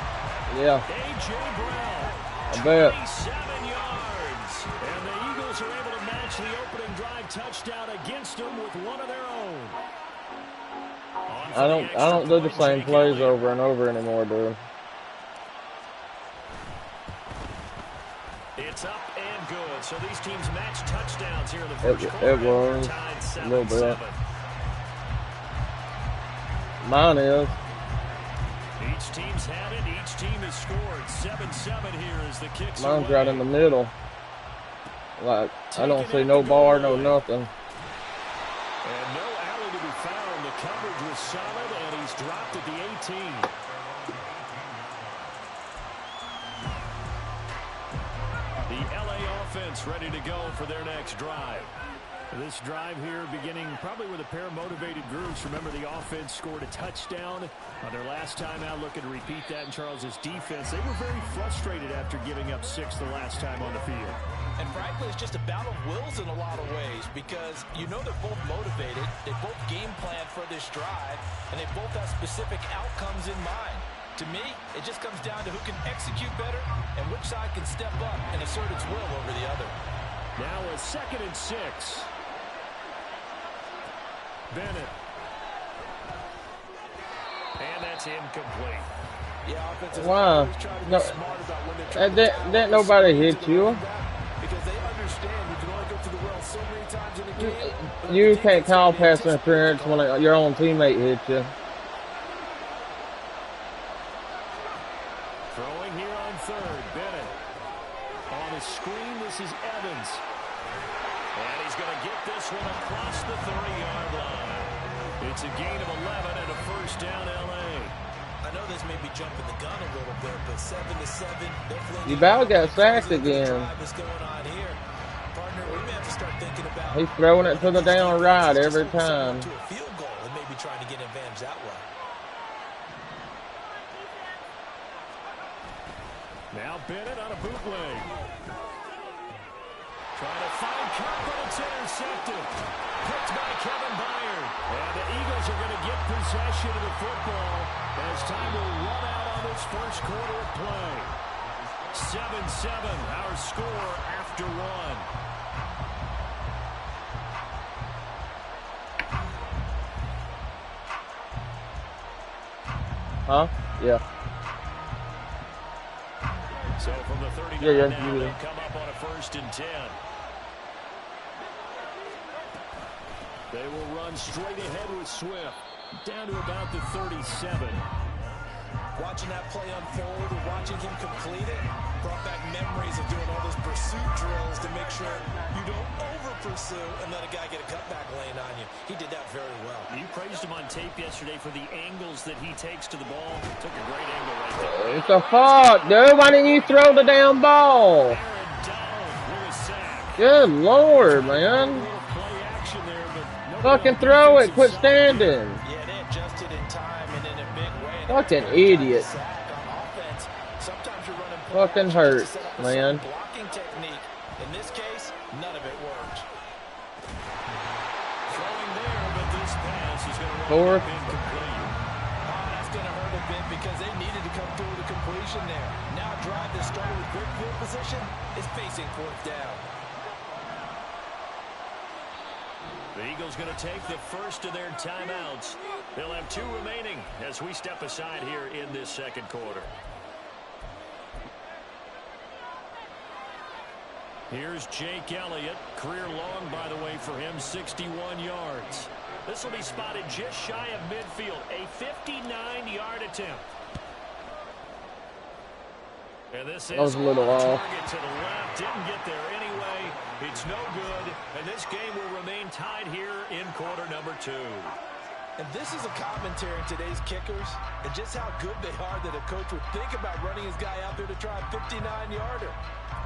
Yeah. A.J. Brown, I bet. 27 yards. And the Eagles are able to match the opening drive touchdown against them with one of their own. I don't do the same plays over and over anymore, dude. It's up and good. So these teams match touchdowns here in the first quarter. It was a little bit. Mine is. Each team's had it. Each team has scored. 7-7 here as the kicks Mine's away. right in the middle. Like, I don't see no bar, no nothing. And no alley to be found. The coverage was solid, and he's dropped at the 18. The LA offense ready to go for their next drive. This drive here beginning probably with a pair of motivated groups. Remember, the offense scored a touchdown on their last time out. Looking to repeat that in Charles's defense. They were very frustrated after giving up 6 the last time on the field. And frankly, it's just a battle of wills in a lot of ways because you know they're both motivated. They both game plan for this drive, and they both have specific outcomes in mind. To me, it just comes down to who can execute better and which side can step up and assert its will over the other. Now a 2nd and 6. Bennett. And that's incomplete. Yeah, offensive Wow. always try to be No, smart about when they're trying to didn't nobody hit you. because they understand you can only go to the well so many times in a game. You can't call pass interference when your own teammate hits you. Throwing here on 3rd. Bennett. On the screen, this is Evans. And he's going to get this one across the 30-yard line. It's a gain of 11 and a first down, L.A. I know this may be jumping the gun a little bit, but 7-7. You about got sacked again. He's throwing it to the down right every time. To a field goal and maybe trying to get advantage that way. Now Bennett on a bootleg. Trying to find Cup, but it's intercepted. Picked by Kevin Byard. And the Eagles are going to get possession of the football as time will run out on this first quarter of play. 7-7, our score after 1. Huh? Yeah. So from the 39 Yeah, now, yeah. they'll come up on a 1st and 10. They will run straight ahead with Swift, down to about the 37. Watching that play unfold and watching him complete it brought back memories of doing all those pursuit drills to make sure you don't over-pursue and let a guy get a cutback lane on you. He did that very well. You praised him on tape yesterday for the angles that he takes to the ball. Took a great angle right there. It's a fuck, dude. Why didn't you throw the damn ball? Aaron Donald with a sack. Good Lord, man. A little play action there, but nobody Fucking on throw it. defense Quit saw standing. Yeah, they adjusted in time and in a big way. Fucking idiot. Sometimes you're running Fucking hurts, man. blocking technique. In this case, none of it worked. Throwing there, but this pass is going to run Fourth. incomplete. That's going to hurt a bit because they needed to come through with a completion there. Now a drive that started with great field position is facing 4th down. The Eagles going to take the first of their timeouts. They'll have 2 remaining as we step aside here in this 2nd quarter. Here's Jake Elliott. Career long, by the way, for him, 61 yards. This will be spotted just shy of midfield. A 59-yard attempt. And this is was a little off. target to the left. Didn't get there anyway. It's no good. And this game will remain tied here in quarter number 2. And this is a commentary on today's kickers and just how good they are that a coach would think about running his guy out there to try a 59-yarder.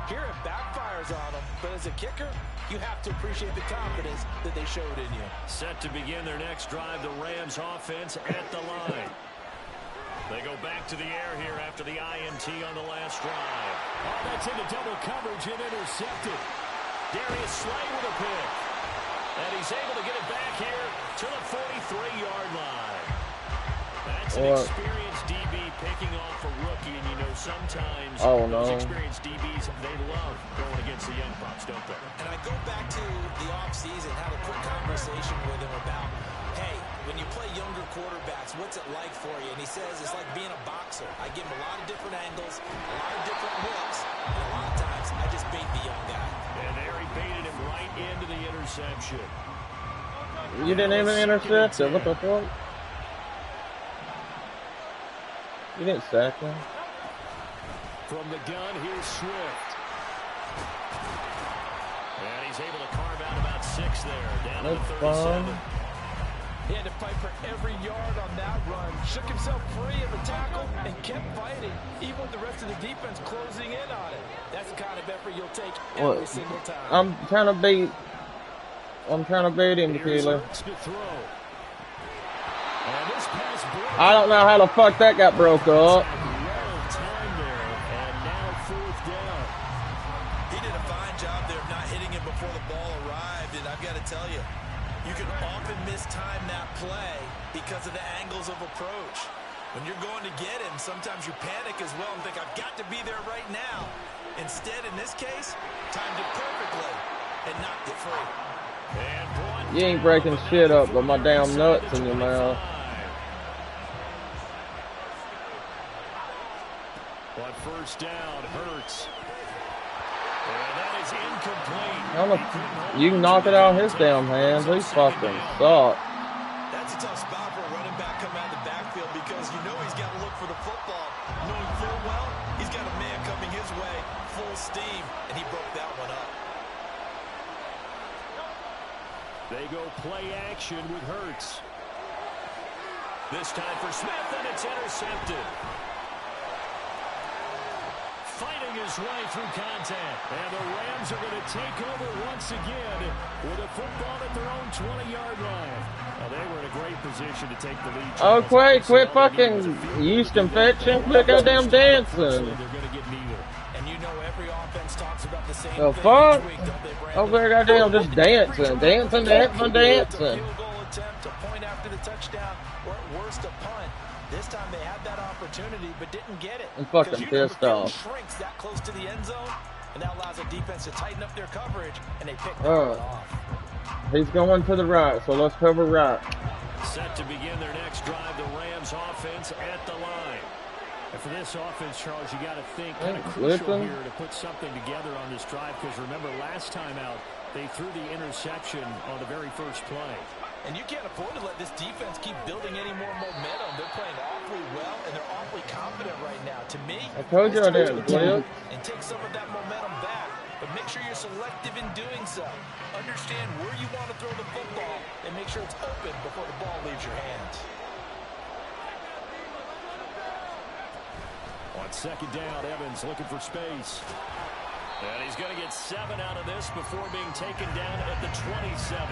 Here it backfires on them, but as a kicker, you have to appreciate the confidence that they showed in you. Set to begin their next drive, the Rams offense at the line. They go back to the air here after the INT on the last drive. Oh, that's into double coverage and intercepted. Darius Slay with a pick. And he's able to get it back here to the 43-yard line. That's an experienced DB picking off a rookie, and you know sometimes those experienced DBs, they love going against the young pups, don't they? And I go back to the offseason, had a quick conversation with him about, hey, when you play younger quarterbacks, what's it like for you? And he says it's like being a boxer. I give him a lot of different angles, a lot of different looks, and a lot of times I just bait the young guy. And there he baited him right into the interception. You didn't even intercept it. What the fuck? You didn't sack him. From the gun, here's Swift. And he's able to carve out about 6 there, down to the 37. He had to fight for every yard on that run. Shook himself free of the tackle and kept fighting, even with the rest of the defense closing in on it. That's the kind of effort you'll take every single time. I'm trying to beat him, Keeler. I don't know how the fuck that got broke up. He did a fine job there of not hitting him before the ball arrived, and I've got to tell you, you can often mistime that play because of the angles of approach. When you're going to get him, sometimes you panic as well and think, I've got to be there right now. Instead, in this case, timed it perfectly and knocked it free. You ain't breaking shit up but my damn nuts in your mouth. But first down hurts. And that is incomplete. You can knock it out of his damn hands. He fucking suck. That's a tough spot for a running back coming out of the backfield because you know he's got to look for the football. Knowing full well, he's got a man coming his way, full steam, and he broke that one up. They go play action with Hurts. This time for Smith, and it's intercepted. Fighting his way through contact. And the Rams are going to take over once again with a football at their own 20-yard line. Now, they were in a great position to take the lead. Oh, quit fucking yeast infection. Quit goddamn dancing. They're going to get neither. And you know every offense talks about the same The thing fuck? each week, don't they, Brandon? Over there goddamn just dancing. Dancing. Field goal attempt, a point after the touchdown, or at worst a punt. This time they had that opportunity but didn't get it. I'm fucking pissed off. Shrinks that close to the end zone, and that allows the defense to tighten up their coverage, and they pick that one off. He's going to the right, so let's cover right. Set to begin their next drive, the Rams offense at the line. And for this offense, Charles, you got to think kind of crucial here to put something together on this drive, because remember last time out, they threw the interception on the very first play. And you can't afford to let this defense keep building any more momentum. They're playing awfully well, and they're awfully confident right now. To me, I told you I didn't play it. And take some of that momentum back, but make sure you're selective in doing so. Understand where you want to throw the football, and make sure it's open before the ball leaves your hands. On second down, Evans looking for space. And he's going to get 7 out of this before being taken down at the 27.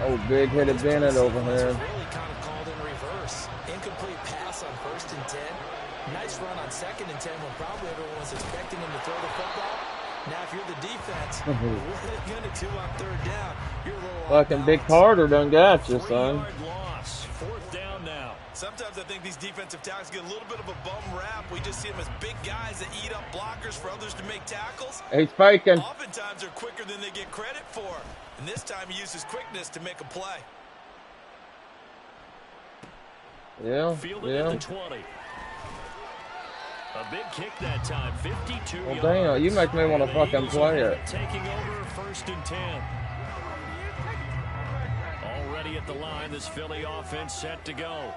Oh, big-headed Bennett over here. Really kind of called in reverse. Incomplete pass on 1st and 10. Nice run on 2nd and 10 when probably everyone was expecting him to throw the football. Now, if you're the defense, what are you going to do on 3rd down? You're a little Fucking Big Carter done got you, son. 3-yard loss. 4th down now. Sometimes I think these defensive tackles get a little bit of a bum rap. We just see them as big guys that eat up blockers for others to make tackles. He's faking. Oftentimes they're quicker than they get credit for. And this time he uses quickness to make a play. Yeah, Fielded at the 20. A big kick that time, 52 yards. Well, damn, you make me want to fucking play it. Taking over 1st and 10. Already at the line, this Philly offense set to go.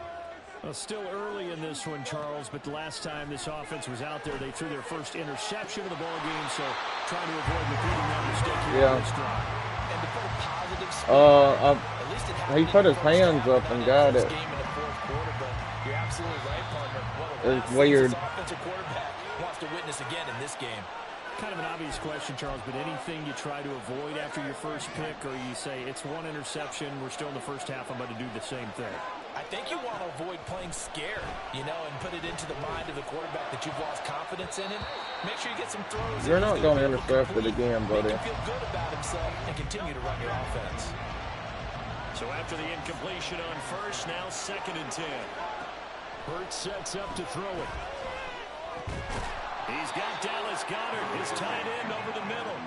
Well, still early in this one, Charles, but the last time this offense was out there, they threw their first interception of the ball game, so trying to avoid repeating that mistake here on this drive. And to put a positive spin, he put his hands up and got it. Game in the 4th quarter, but you're absolutely right, partner. It's weird. This offensive quarterback wants to witness again in this game. Kind of an obvious question, Charles, but anything you try to avoid after your first pick, or you say it's 1 interception, we're still in the first half, I'm going to do the same thing? I think you want to avoid playing scared, and put it into the mind of the quarterback that you've lost confidence in him. Make sure you get some throws. You're not going to intercept it again, buddy. Make him feel good about himself and continue to run your offense. So after the incompletion on 1st, now 2nd and 10. Hurts sets up to throw it. He's got Dallas Goedert, his tight end, over the middle.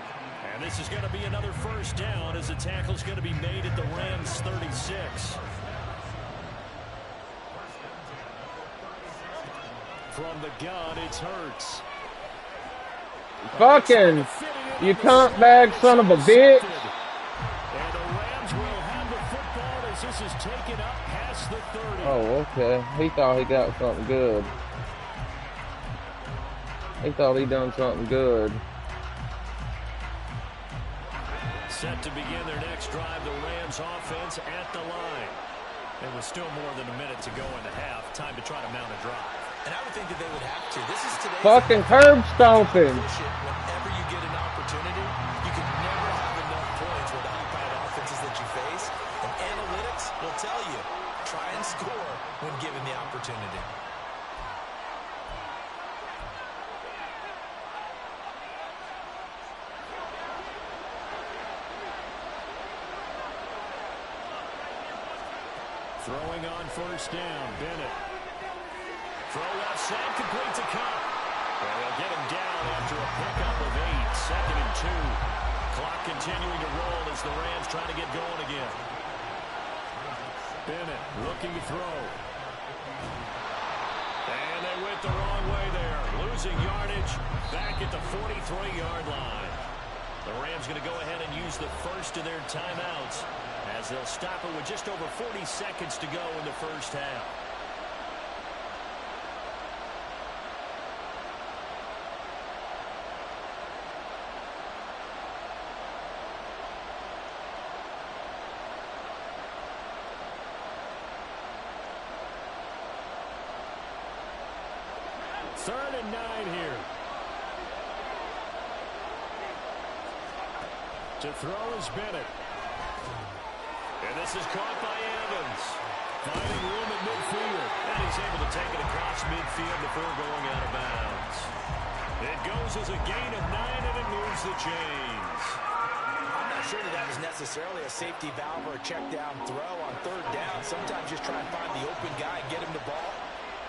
And this is going to be another 1st down as the tackle's going to be made at the Rams' 36. From the gun, it's Hurts. Fucking, you cunt bag son of a bitch. And the Rams will have the football as this is taken up past the 30. Oh, okay. He thought he got something good. He thought he done something good. Set to begin their next drive, the Rams offense at the line. It was still more than a minute to go in the half. Time to try to mount a drive. And I would think that they would have to. This is today's fucking curb stomping. Whenever you get an opportunity, you can never have enough points with the high-powered offenses that you face. And analytics will tell you, try and score when given the opportunity. Throwing on 1st down, Bennett. Throw left side, complete to Cup. Well, they'll get him down after a pickup of 8, 2nd and 2. Clock continuing to roll as the Rams try to get going again. Bennett looking to throw. And they went the wrong way there. Losing yardage back at the 43-yard line. The Rams going to go ahead and use the first of their timeouts as they'll stop it with just over 40 seconds to go in the first half. Third and 9 here. To throw is Bennett. And this is caught by Evans. Finding room at midfield. And he's able to take it across midfield before going out of bounds. It goes as a gain of 9, and it moves the chains. I'm not sure that was necessarily a safety valve or a check down throw on 3rd down. Sometimes just try and find the open guy and get him the ball.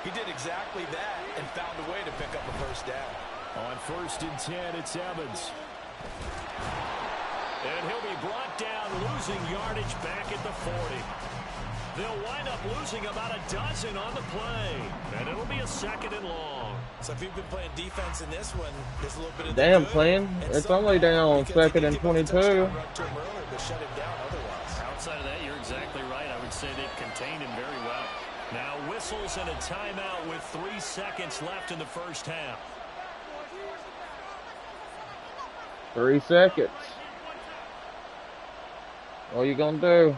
He did exactly that and found a way to pick up a 1st down. On 1st and 10, it's Evans. And he'll be brought down, losing yardage back at the 40. They'll wind up losing about a dozen on the play. And it'll be a 2nd and long. So if you've been playing defense in this one, there's a little bit of damn, playing. It's only down 2nd and 22. Outside of that, you're exactly right. I would say they've contained him very well. Now whistles and a timeout with 3 seconds left in the first half. 3 seconds. What you gonna do?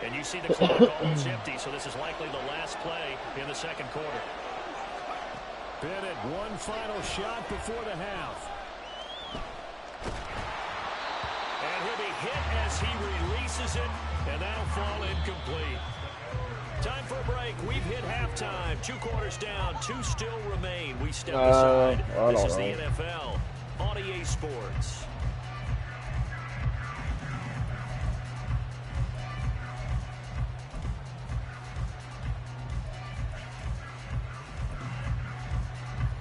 And you see the clock almost empty, so this is likely the last play in the 2nd quarter. Bennett, one final shot before the half. And he'll be hit as he releases it, and that'll fall incomplete. Time for a break. We've hit halftime. 2 quarters down, 2 still remain. We step aside. This is the NFL on EA Sports.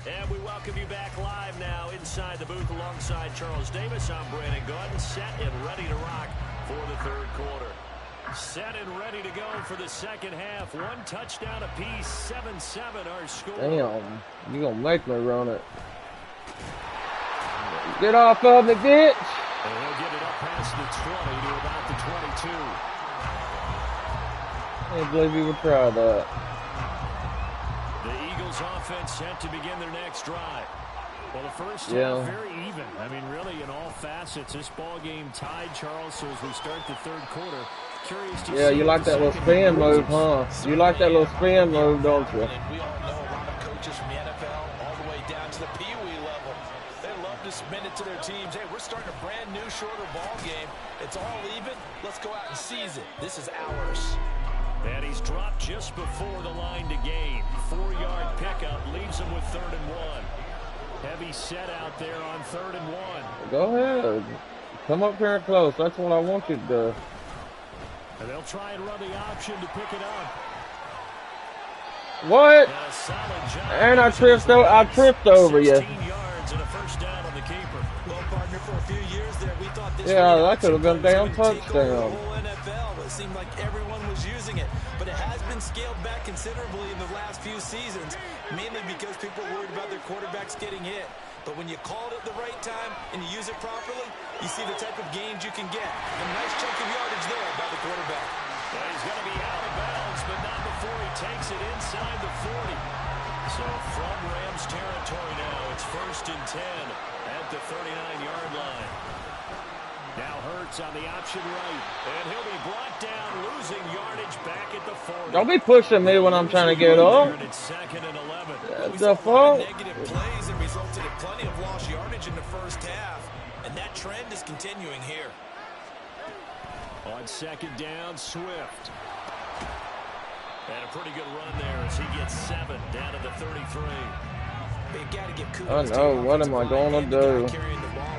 And we welcome you back live now inside the booth alongside Charles Davis. I'm Brandon Gordon, set and ready to rock for the 3rd quarter. Set and ready to go for the 2nd half. 1 touchdown apiece, 7-7 our score. Damn, you gonna make me run it. Get off of me, bitch! And he'll get it up past the 20 to about the 22. I can't believe you would try that. The Eagles offense set to begin their next drive. Well, the first half very even. I mean, really, in all facets, this ball game tied, Charles. So as we start the 3rd quarter, curious to see. You like that little spin move, huh? You like that little spin move, don't you? We all know a lot of coaches from the NFL all the way down to the Pee Wee level. They love to spin it to their teams. Hey, we're starting a brand new, shorter ball game. It's all even. Let's go out and seize it. This is ours. And he's dropped just before the line to gain. 4-yard pickup leaves him with 3rd and 1. Heavy set out there on 3rd and 1. Go ahead. Come up here and close. That's what I want you to do. And they'll try and run the option to pick it up. What? And I tripped over you. 16 yards and a first down on the keeper. Well, partner, for a few years there, we thought this that could have been a damn touchdown. NFL, but it seemed like everyone was using it. But it has been scaled back considerably in the last few seasons, mainly because people are worried about their quarterbacks getting hit. But when you call it at the right time and you use it properly, you see the type of gains you can get. A nice chunk of yardage there by the quarterback. Well, he's going to be out of bounds, but not before he takes it inside the 40. So from Rams territory now, it's 1st and 10 at the 39-yard line. Now Hurts on the option right, and he'll be brought down, losing yardage back at the 40. Don't be pushing me when I'm trying to get up. It's 2nd and 11. That's the fault. Negative plays that resulted in plenty of lost yardage in the first half, and that trend is continuing here. On 2nd down, Swift. And a pretty good run there as he gets 7 down to the 33. I know. What am I going to do?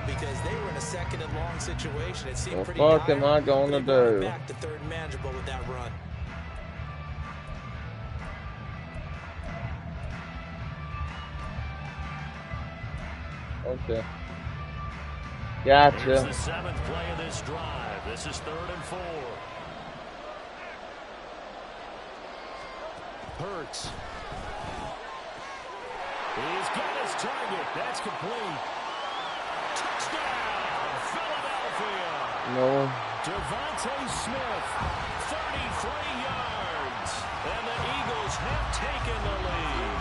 Because they were in a 2nd and long situation. It seemed pretty What am I going to do? Back to 3rd manageable with that run. Okay. Gotcha. Here's the 7th play of this drive. This is 3rd and 4. Hurts. He's got his target. That's complete. Touchdown, Philadelphia. No. Devontae Smith, 33 yards. And the Eagles have taken the lead.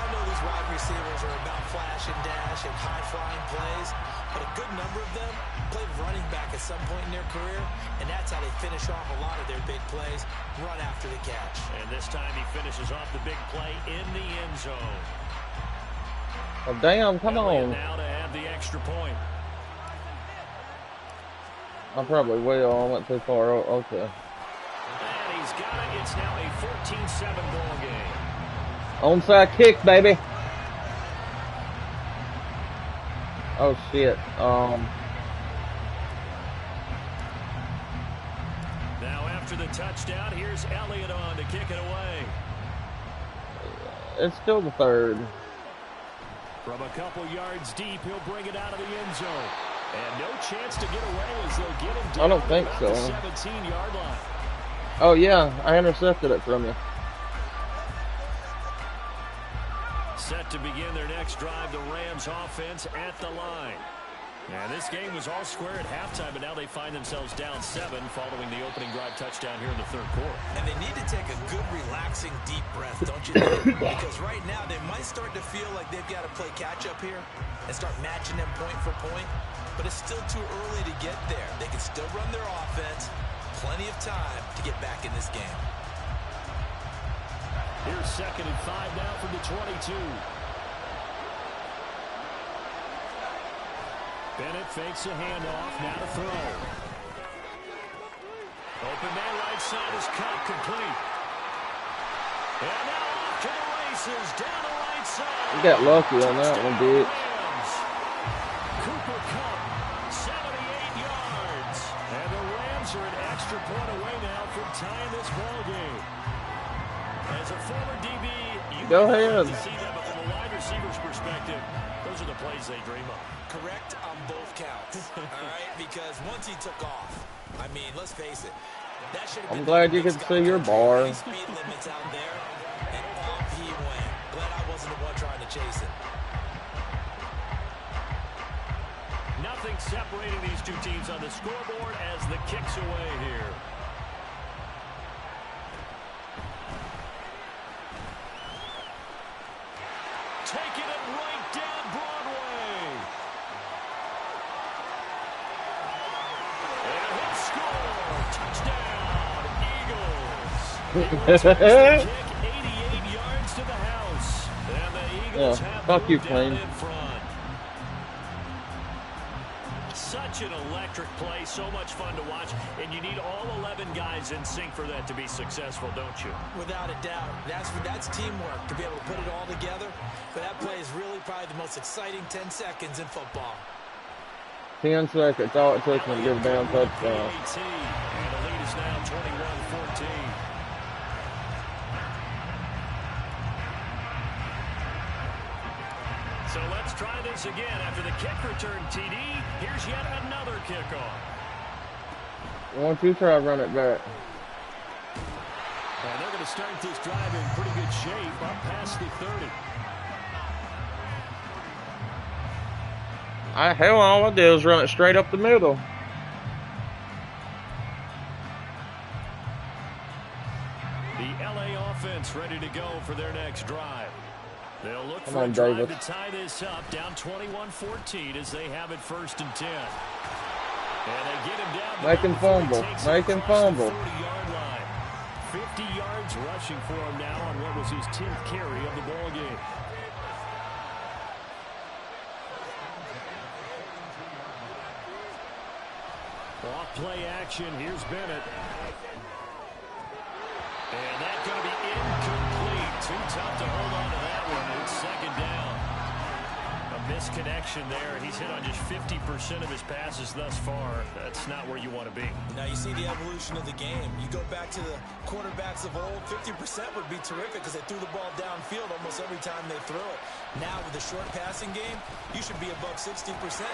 I know these wide receivers are about flash and dash and high-flying plays, but a good number of them played running back at some point in their career, and that's how they finish off a lot of their big plays, run after the catch. And this time he finishes off the big play in the end zone. Oh, damn, come on. Now to have the extra point. I probably will. I went too far. Okay. And he's got it. It's now a 14-7 ball game. Onside kick, baby. Oh, shit. Now after the touchdown. Here's Elliott on to kick it away. It's still the third. From a couple yards deep, he'll bring it out of the end zone. And no chance to get away as they'll get him down I don't think about so. the 17-yard line. Oh, yeah. I intercepted it from you. Set to begin their next drive, the Rams offense at the line. And this game was all square at halftime, but now they find themselves down 7 following the opening drive touchdown here in the third quarter. And they need to take a good, relaxing, deep breath, don't you think? Because right now they might start to feel like they've got to play catch-up here and start matching them point for point. But it's still too early to get there. They can still run their offense. Plenty of time to get back in this game. Here's 2nd and 5 now from the 22. Bennett fakes a handoff, now to throw. Open man right side is caught, complete. And now off to the races, down the right side. You got lucky on that one, bitch. Cooper Kupp, 78 yards. And the Rams are an extra point away now from tying this ball game. As a former DB, you go ahead. To see that, but from a wide receiver's perspective, those are the plays they dream of. Correct on both counts, all right? Because once he took off, I mean, let's face it, that should have been. I'm glad you could see your bar. Speed limits out there, and off he went. Glad I wasn't the one trying to chase it. Nothing separating these two teams on the scoreboard as the kick's away here. Taking it right down Broadway. And he'll score. Touchdown, Eagles. Kick 88 yards to the house. And the Eagles have fuck you, moved down Plain. in front. Such an electric play, so much fun to watch, and you need all 11 guys in sync for that to be successful, don't you? Without a doubt. That's teamwork to be able to put it all together. But that play is really probably the most exciting 10 seconds in football. 10 seconds. All it took to get a damn touchdown. And the lead is now 21-14. So let's try this again. After the kick return TD, here's yet another kickoff. Why don't you try to run it back? And they're going to start this drive in pretty good shape, up past the 30. Hell, all I did was run it straight up the middle. The LA offense ready to go for their next drive. They'll look Come for on, a drive Davis. to tie this up, down 21-14 as they have it 1st and 10. And they get him down. Make him fumble. Make him fumble. 40-yard line. 50 yards rushing for him now on what was his 10th carry of the ball game. Off play action. Here's Bennett. And that's going to be incomplete. Too tough to hold on to that one. It's 2nd down. A misconnection there. He's hit on just 50% of his passes thus far. That's not where you want to be. Now you see the evolution of the game. You go back to the quarterbacks of old, 50% would be terrific because they threw the ball downfield almost every time they threw it. Now with the short passing game, you should be above 60%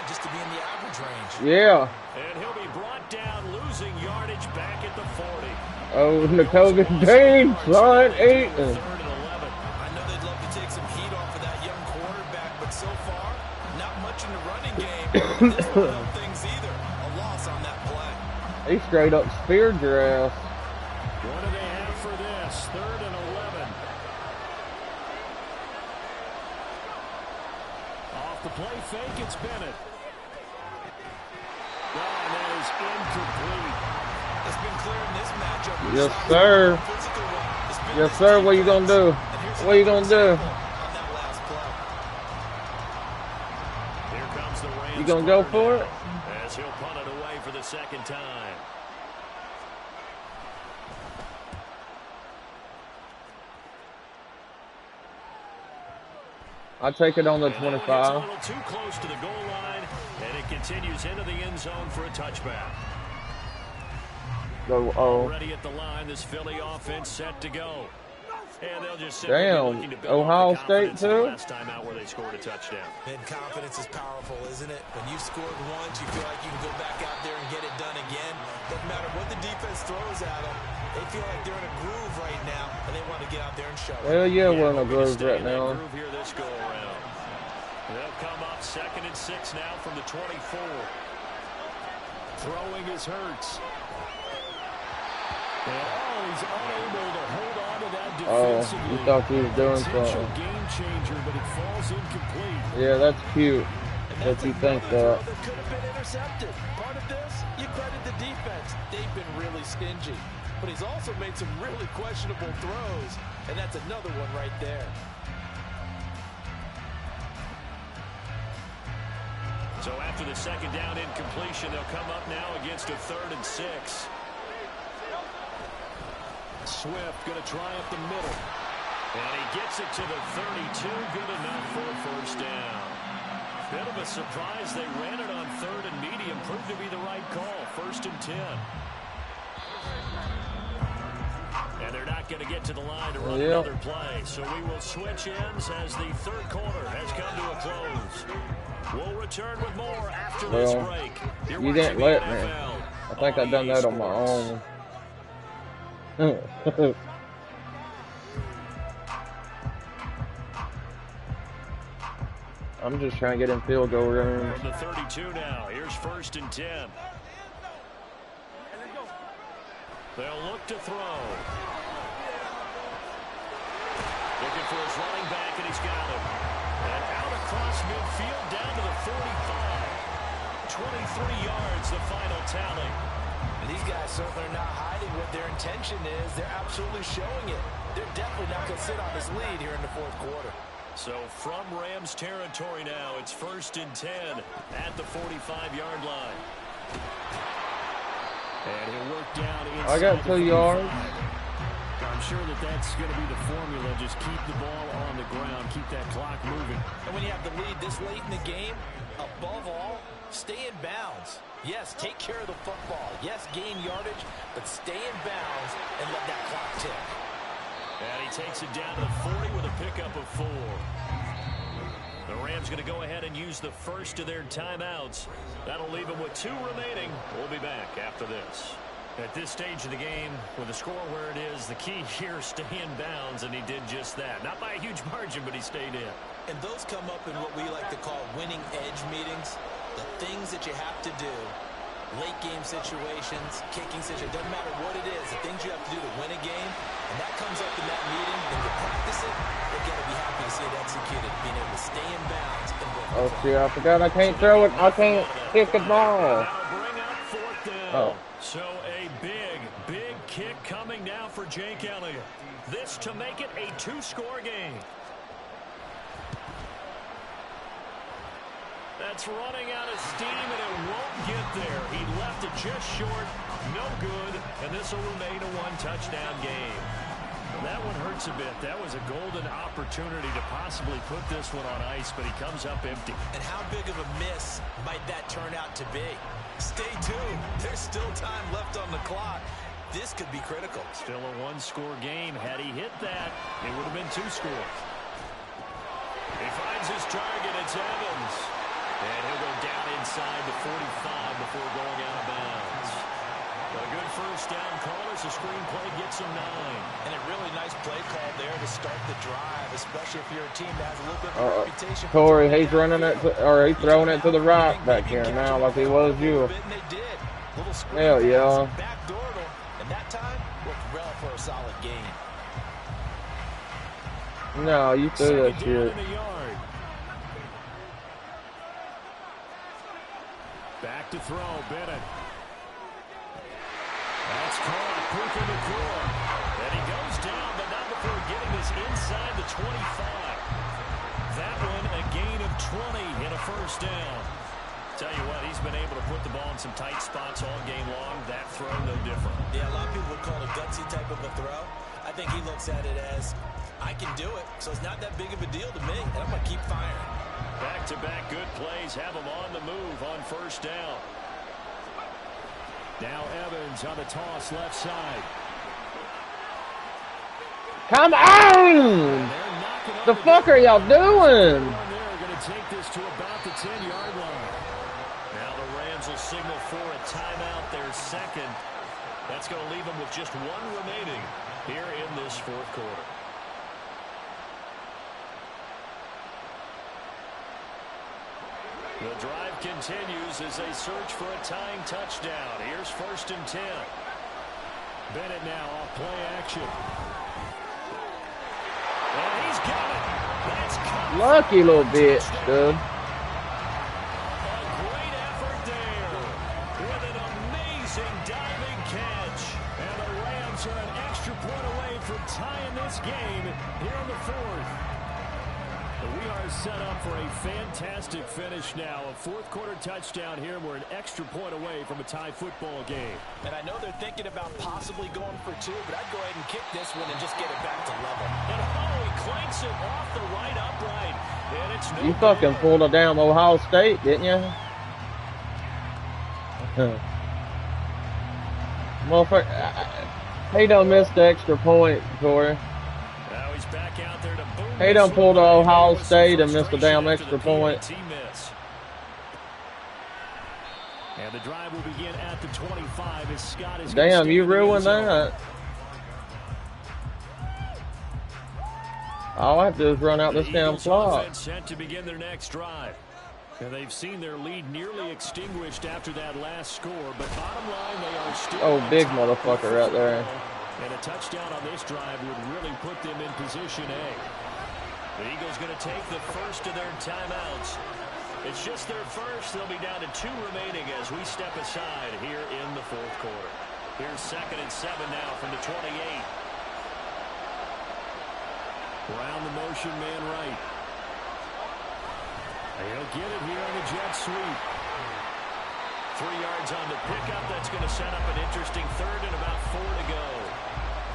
just to be in the average range. Yeah. And he'll be brought down, losing yardage back at the 40. Oh, Nicole Dean, son, eating. 3rd and 11. I know they'd love to take some heat off of that young quarterback, but so far, not much in the running game. This won't help things either. A loss on that play. He straight up speared your ass. What do they have for this? 3rd and 11. Off the play fake, it's Bennett. And that is incomplete. It's been clear in this matchup. Yes, sir. Yes, sir. What you gonna do? What you gonna do? Here comes the Rams. You gonna go for it? As he'll punt it away for the 2nd time. I take it on the And that one gets 25. a little too close to the goal line, and it continues into the end zone for a touchback. Go, Already at the line, this Philly offense set to go. And they'll just simply be looking to damn, build Ohio off the State confidence of the too? last time out where they scored a touchdown. And confidence is powerful, isn't it? When you scored once, you feel like you can go back out there and get it done again. Doesn't matter what the defense throws at them. They feel like they're in a groove right now, and they want to get out there and show it. Hell yeah, we're in a groove Stay right in that now. groove here this go around. They'll come up 2nd and 6 now from the 24. Throwing is Hurts. And he's unable to hold on to that defensively. You thought he was doing Potential something. game changer, but it falls incomplete. Yeah, that's cute. If you think that. That could have been intercepted. Part of this, you credit the defense. They've been really stingy. But he's also made some really questionable throws, and that's another one right there. So after the 2nd down incompletion, they'll come up now against a 3rd and 6. Swift going to try up the middle. And he gets it to the 32. Good enough for a 1st down. Bit of a surprise. They ran it on 3rd and medium. Proved to be the right call. 1st and 10. And they're not going to get to the line to run another play. So we will switch ends as the 3rd quarter has come to a close. We'll return with more after this break. You didn't let me. I think I done that on my own. I'm just trying to get in field goal range. From the 32 now. Here's 1st and 10. They'll look to throw. Looking for his running back, and he's got him. And out across midfield, down to the 45. 23 yards, the final tally. And these guys certainly are not hiding what their intention is. They're absolutely showing it. They're definitely not going to sit on this lead here in the 4th quarter. So from Rams territory now, it's 1st and 10 at the 45-yard line. And he'll work down inside. I got 2 yards. I'm sure that that's going to be the formula. Just keep the ball on the ground. Keep that clock moving. And when you have the lead this late in the game, above all, stay in bounds. Yes, take care of the football. Yes, gain yardage, but stay in bounds and let that clock tick. And he takes it down to the 40 with a pickup of 4. The Rams going to go ahead and use the first of their timeouts. That'll leave them with 2 remaining. We'll be back after this. At this stage of the game, with the score where it is, the key here, stay in bounds, and he did just that. Not by a huge margin, but he stayed in. And those come up in what we like to call winning edge meetings. The things that you have to do, late game situations, kicking situations, doesn't matter what it is, the things you have to do to win a game, and that comes up in that meeting, then you practice it, you're going to be happy to see it executed, being able to stay in bounds. And oh, shit, I forgot I can't throw it. I can't kick the ball. That'll bring up 4th down. Oh. So a big kick coming now for Jake Elliott. This to make it a 2-score game. That's running out of steam, and it won't get there. He left it just short, no good, and this will remain a 1-touchdown game. That one hurts a bit. That was a golden opportunity to possibly put this one on ice, but he comes up empty. And how big of a miss might that turn out to be? Stay tuned. There's still time left on the clock. This could be critical. Still a 1-score game. Had he hit that, it would have been 2 scores. He finds his target. It's Evans. And he'll go down inside the 45 before going out of bounds. A good 1st down call as the screen play gets him 9. And a really nice play call there to start the drive, especially if you're a team that has a little bit of a reputation. Corey, he's running it, or he's throwing it to the right back here now like he was you. Hell yeah. And that time worked well for a solid gain. No, you threw that shit. Back to throw, Bennett. That's caught, Puka Nacua. And he goes down, but not before getting this inside the 25. That one, a gain of 20 in a 1st down. Tell you what, he's been able to put the ball in some tight spots all game long. That throw, no different. Yeah, a lot of people would call it a gutsy type of a throw. I think he looks at it as, I can do it, so it's not that big of a deal to me, and I'm going to keep firing. Back-to-back good plays have him on the move on 1st down. Now Evans on the toss left side. Come on! The fuck are y'all doing? They're going to take this to about the 10-yard line. Now the Rams will signal for a timeout, their second. That's going to leave them with just one remaining here in this fourth quarter. The drive continues as they search for a tying touchdown. Here's 1st and 10. Bennett now off play action. And he's got it. That's lucky little bitch, dude. A great effort there with an amazing diving catch. And the Rams are an extra point away from tying this game here in the fourth. We are set up for a fantastic finish now. A fourth quarter touchdown here. We're an extra point away from a tie football game. And I know they're thinking about possibly going for 2, but I'd go ahead and kick this one and just get it back to level. And he clanks it off the right upright. And it's no You fucking pulled a damn Ohio State, didn't you? Motherfucker, he done missed the extra point, Corey. Now he's back out there to boom. He done pulled Ohio State and missed a damn extra point. And the drive will begin at the 25 as Scott is. Damn, you ruined that. All I have to do is run out this damn clock. Set to begin their next drive. And they've seen their lead nearly extinguished after that last score, but bottom line, they are still. Oh, big motherfucker right there. And a touchdown on this drive would really put them in position A. The Eagles going to take the first of their timeouts. It's just their first. They'll be down to 2 remaining as we step aside here in the fourth quarter. Here's 2nd and 7 now from the 28. Around the motion, man right. He'll get it here on the jet sweep. 3 yards on the pickup. That's going to set up an interesting 3rd and about 4 to go.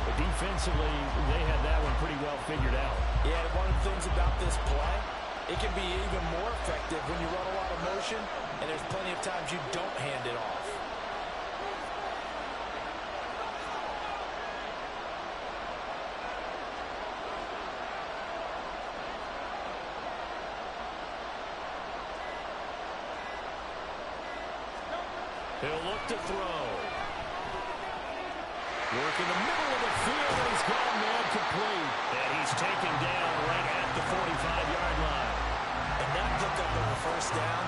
But defensively, they had that one pretty well figured out. Yeah, and one of the things about this play, it can be even more effective when you run a lot of motion, and there's plenty of times you don't hand it off. He'll look to throw. Work in the middle of the field, and he's gone man complete. And he's taken down right at the 45-yard line. And that pickup of a 1st down,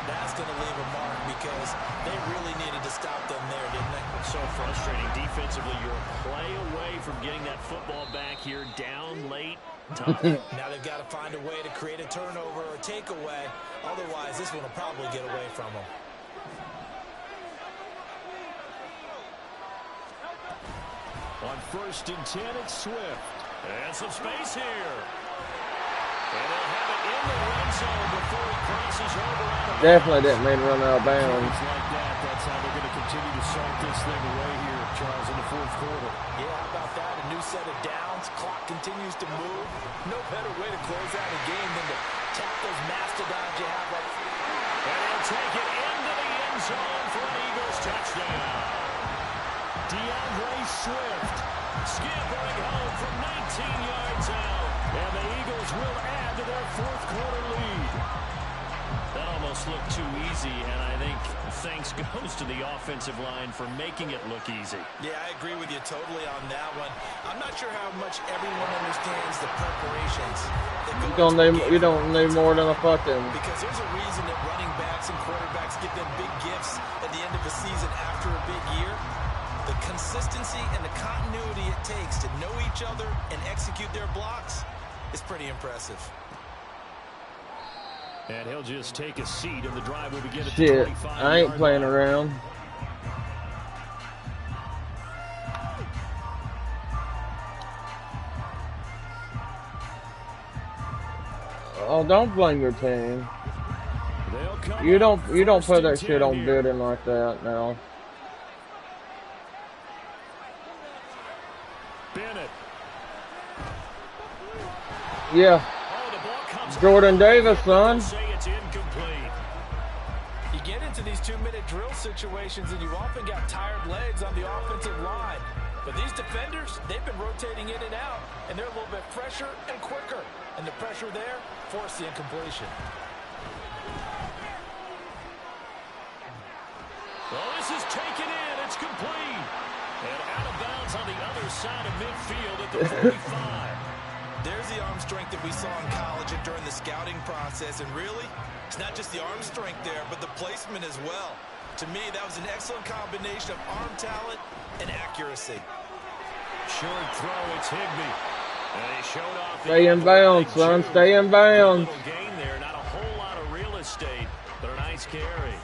that's going to leave a mark because they really needed to stop them there, didn't they? So frustrating defensively. You're a play away from getting that football back here down late. Tough. Now they've got to find a way to create a turnover or takeaway. Otherwise, this one will probably get away from them. On 1st and 10, it's Swift. And some space here. And they'll have it in the red zone before he crosses over. Definitely didn't mean to run out of bounds. Like that, that's how they're going to continue to salt this thing away here, Charles, in the fourth quarter. Yeah, how about that? A new set of downs. Clock continues to move. No better way to close out a game than to tap those mastodons you have up. And he'll take it into the end zone for an Eagles touchdown. DeAndre Swift scampering home from 19 yards out. And the Eagles will add to their fourth quarter lead. That almost looked too easy, and I think thanks goes to the offensive line for making it look easy. Yeah, I agree with you totally on that one. I'm not sure how much everyone understands the preparations. You don't need more than a fucking. Because there's a reason that running backs and quarterbacks get them big gifts at the end of the season after a big year. The consistency and the continuity it takes to know each other and execute their blocks is pretty impressive. And he'll just take a seat, and the drive will begin at the Shit, 25. I ain't playing around. Oh, don't blame your team. You don't put that shit on building like that now. Bennett. Yeah. Jordan Davis, son. Say it's incomplete. You get into these 2-minute drill situations, and you've often got tired legs on the offensive line. But these defenders, they've been rotating in and out, and they're a little bit fresher and quicker. And the pressure there forced the incompletion. Well, this is taken in. It's complete. And out of bounds on the other side of midfield at the 45. There's the arm strength that we saw in college and during the scouting process. And really, it's not just the arm strength there, but the placement as well. To me, that was an excellent combination of arm talent and accuracy. Short throw, it's Higbee. And they showed off. Stay in bounds, son. Stay in bounds. Little gain there, not a whole lot of real estate, but a nice carry.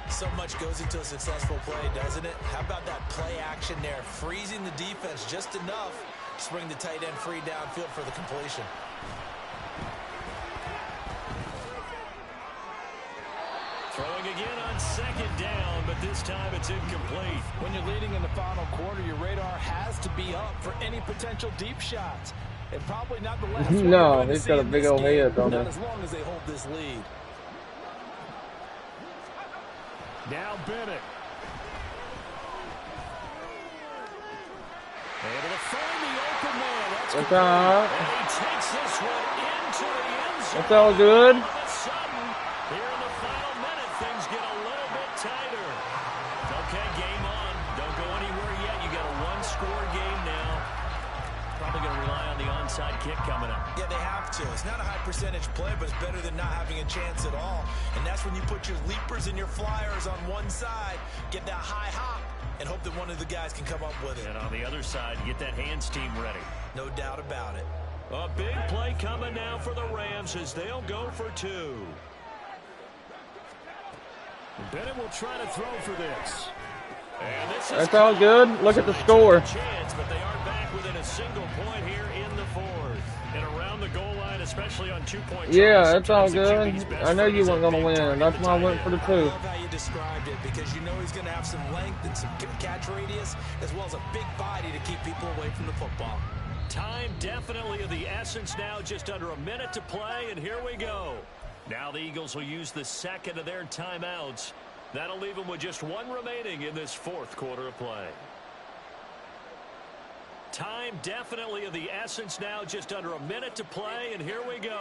So much goes into a successful play, doesn't it? How about that play action there? Freezing the defense just enough to bring the tight end free downfield for the completion. Throwing again on second down, but this time it's incomplete. When you're leading in the final quarter, your radar has to be up for any potential deep shots. And probably not the last one. No, he's got a big old head on Not it. as long as they hold this lead. Now Bennett. Able to find the open man. That's all right. And he takes this one into the end zone. That's all good. All of a sudden, here in the final minute, things get a little bit tighter. Okay, game on. Don't go anywhere yet. You got a one-score game now. Probably going to rely on the onside kick coming up. Yeah, they have to. It's not a high percentage play, but it's better than not having a chance at all. And that's when you put your leapers and your flyers on one side, get that high hop, and hope that one of the guys can come up with it. And on the other side, get that hands team ready. No doubt about it. A big play coming now for the Rams as they'll go for two. Bennett will try to throw for this. And this is That's all good. Look at the score. Chance, but they are back within a single point here in the fourth. And around the goal line, especially on 2-point Yeah, tries, that's all sometimes the good. QB's best I know friend you is a weren't going to big win. target That's at why I the went tight for the end. I two. love how you described it because you know he's going to have some length and some catch radius as well as a big body to keep people away from the football. Time definitely of the essence now, just under a minute to play, and here we go. Now the Eagles will use the second of their timeouts. That'll leave them with just one remaining in this fourth quarter of play. Time definitely of the essence now, just under a minute to play, and here we go.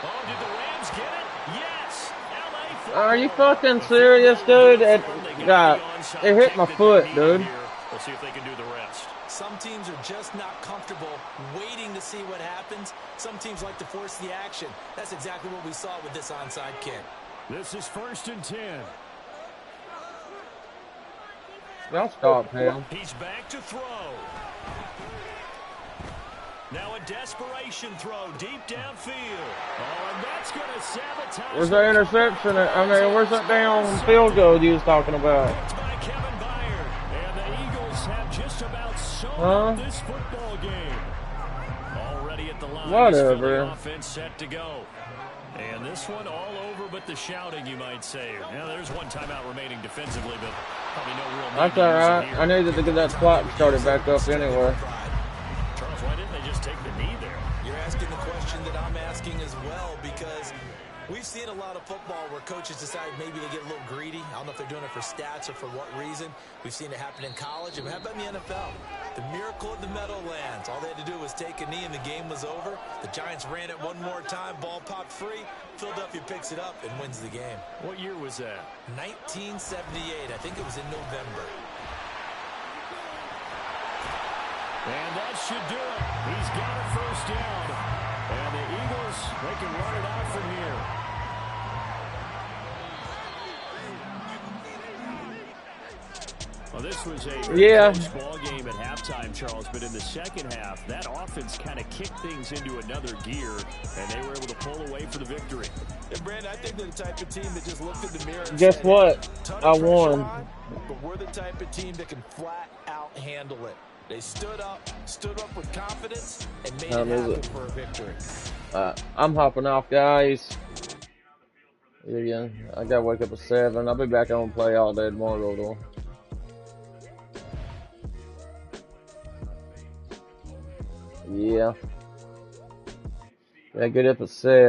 Oh, did the Rams get it? Yes. LA. Are you fucking serious, dude? It hit my foot, dude. We'll see if they can do the rest. Some teams are just not comfortable waiting to see what happens. Some teams like to force the action. That's exactly what we saw with this onside kick. This is 1st and 10. Y'all stop him. He's back to throw. Now a desperation throw deep downfield. Oh, and that's going to sabotage. Where's that interception? Where's that down field goal you was talking about? Picked by Kevin Byard. And the Eagles have just about sewn up this football game. Already at the line. Whatever. The offense set to go. And this one all over but the shouting, you might say. Now there's one timeout remaining defensively, but probably no real need. That's all right. I needed to get that clock started back up anyway. Charles, why didn't they just take the knee there? You're asking the question that I'm asking as well because we've seen a lot of football where coaches decide maybe they get a little greedy. I don't know if they're doing it for stats or for what reason. We've seen it happen in college. And how about in the NFL? The miracle of the Meadowlands. All they had to do was take a knee and the game was over. The Giants ran it one more time. Ball popped free. Philadelphia picks it up and wins the game. What year was that? 1978. I think it was in November. And that should do it. He's got a first down. And the Eagles, they can run it out from here. Well, this was a close ball game at halftime, Charles, but in the second half, that offense kind of kicked things into another gear, and they were able to pull away for the victory. And Brandon, I think they're the type of team that just looked in the mirror and Guess said, what? I won. But we're the type of team that can flat out handle it. They stood up with confidence, and made it happen for a victory. I'm hopping off, guys. Yeah, I gotta wake up at 7. I'll be back on play all day tomorrow, though. Yeah. Gotta get up at 7.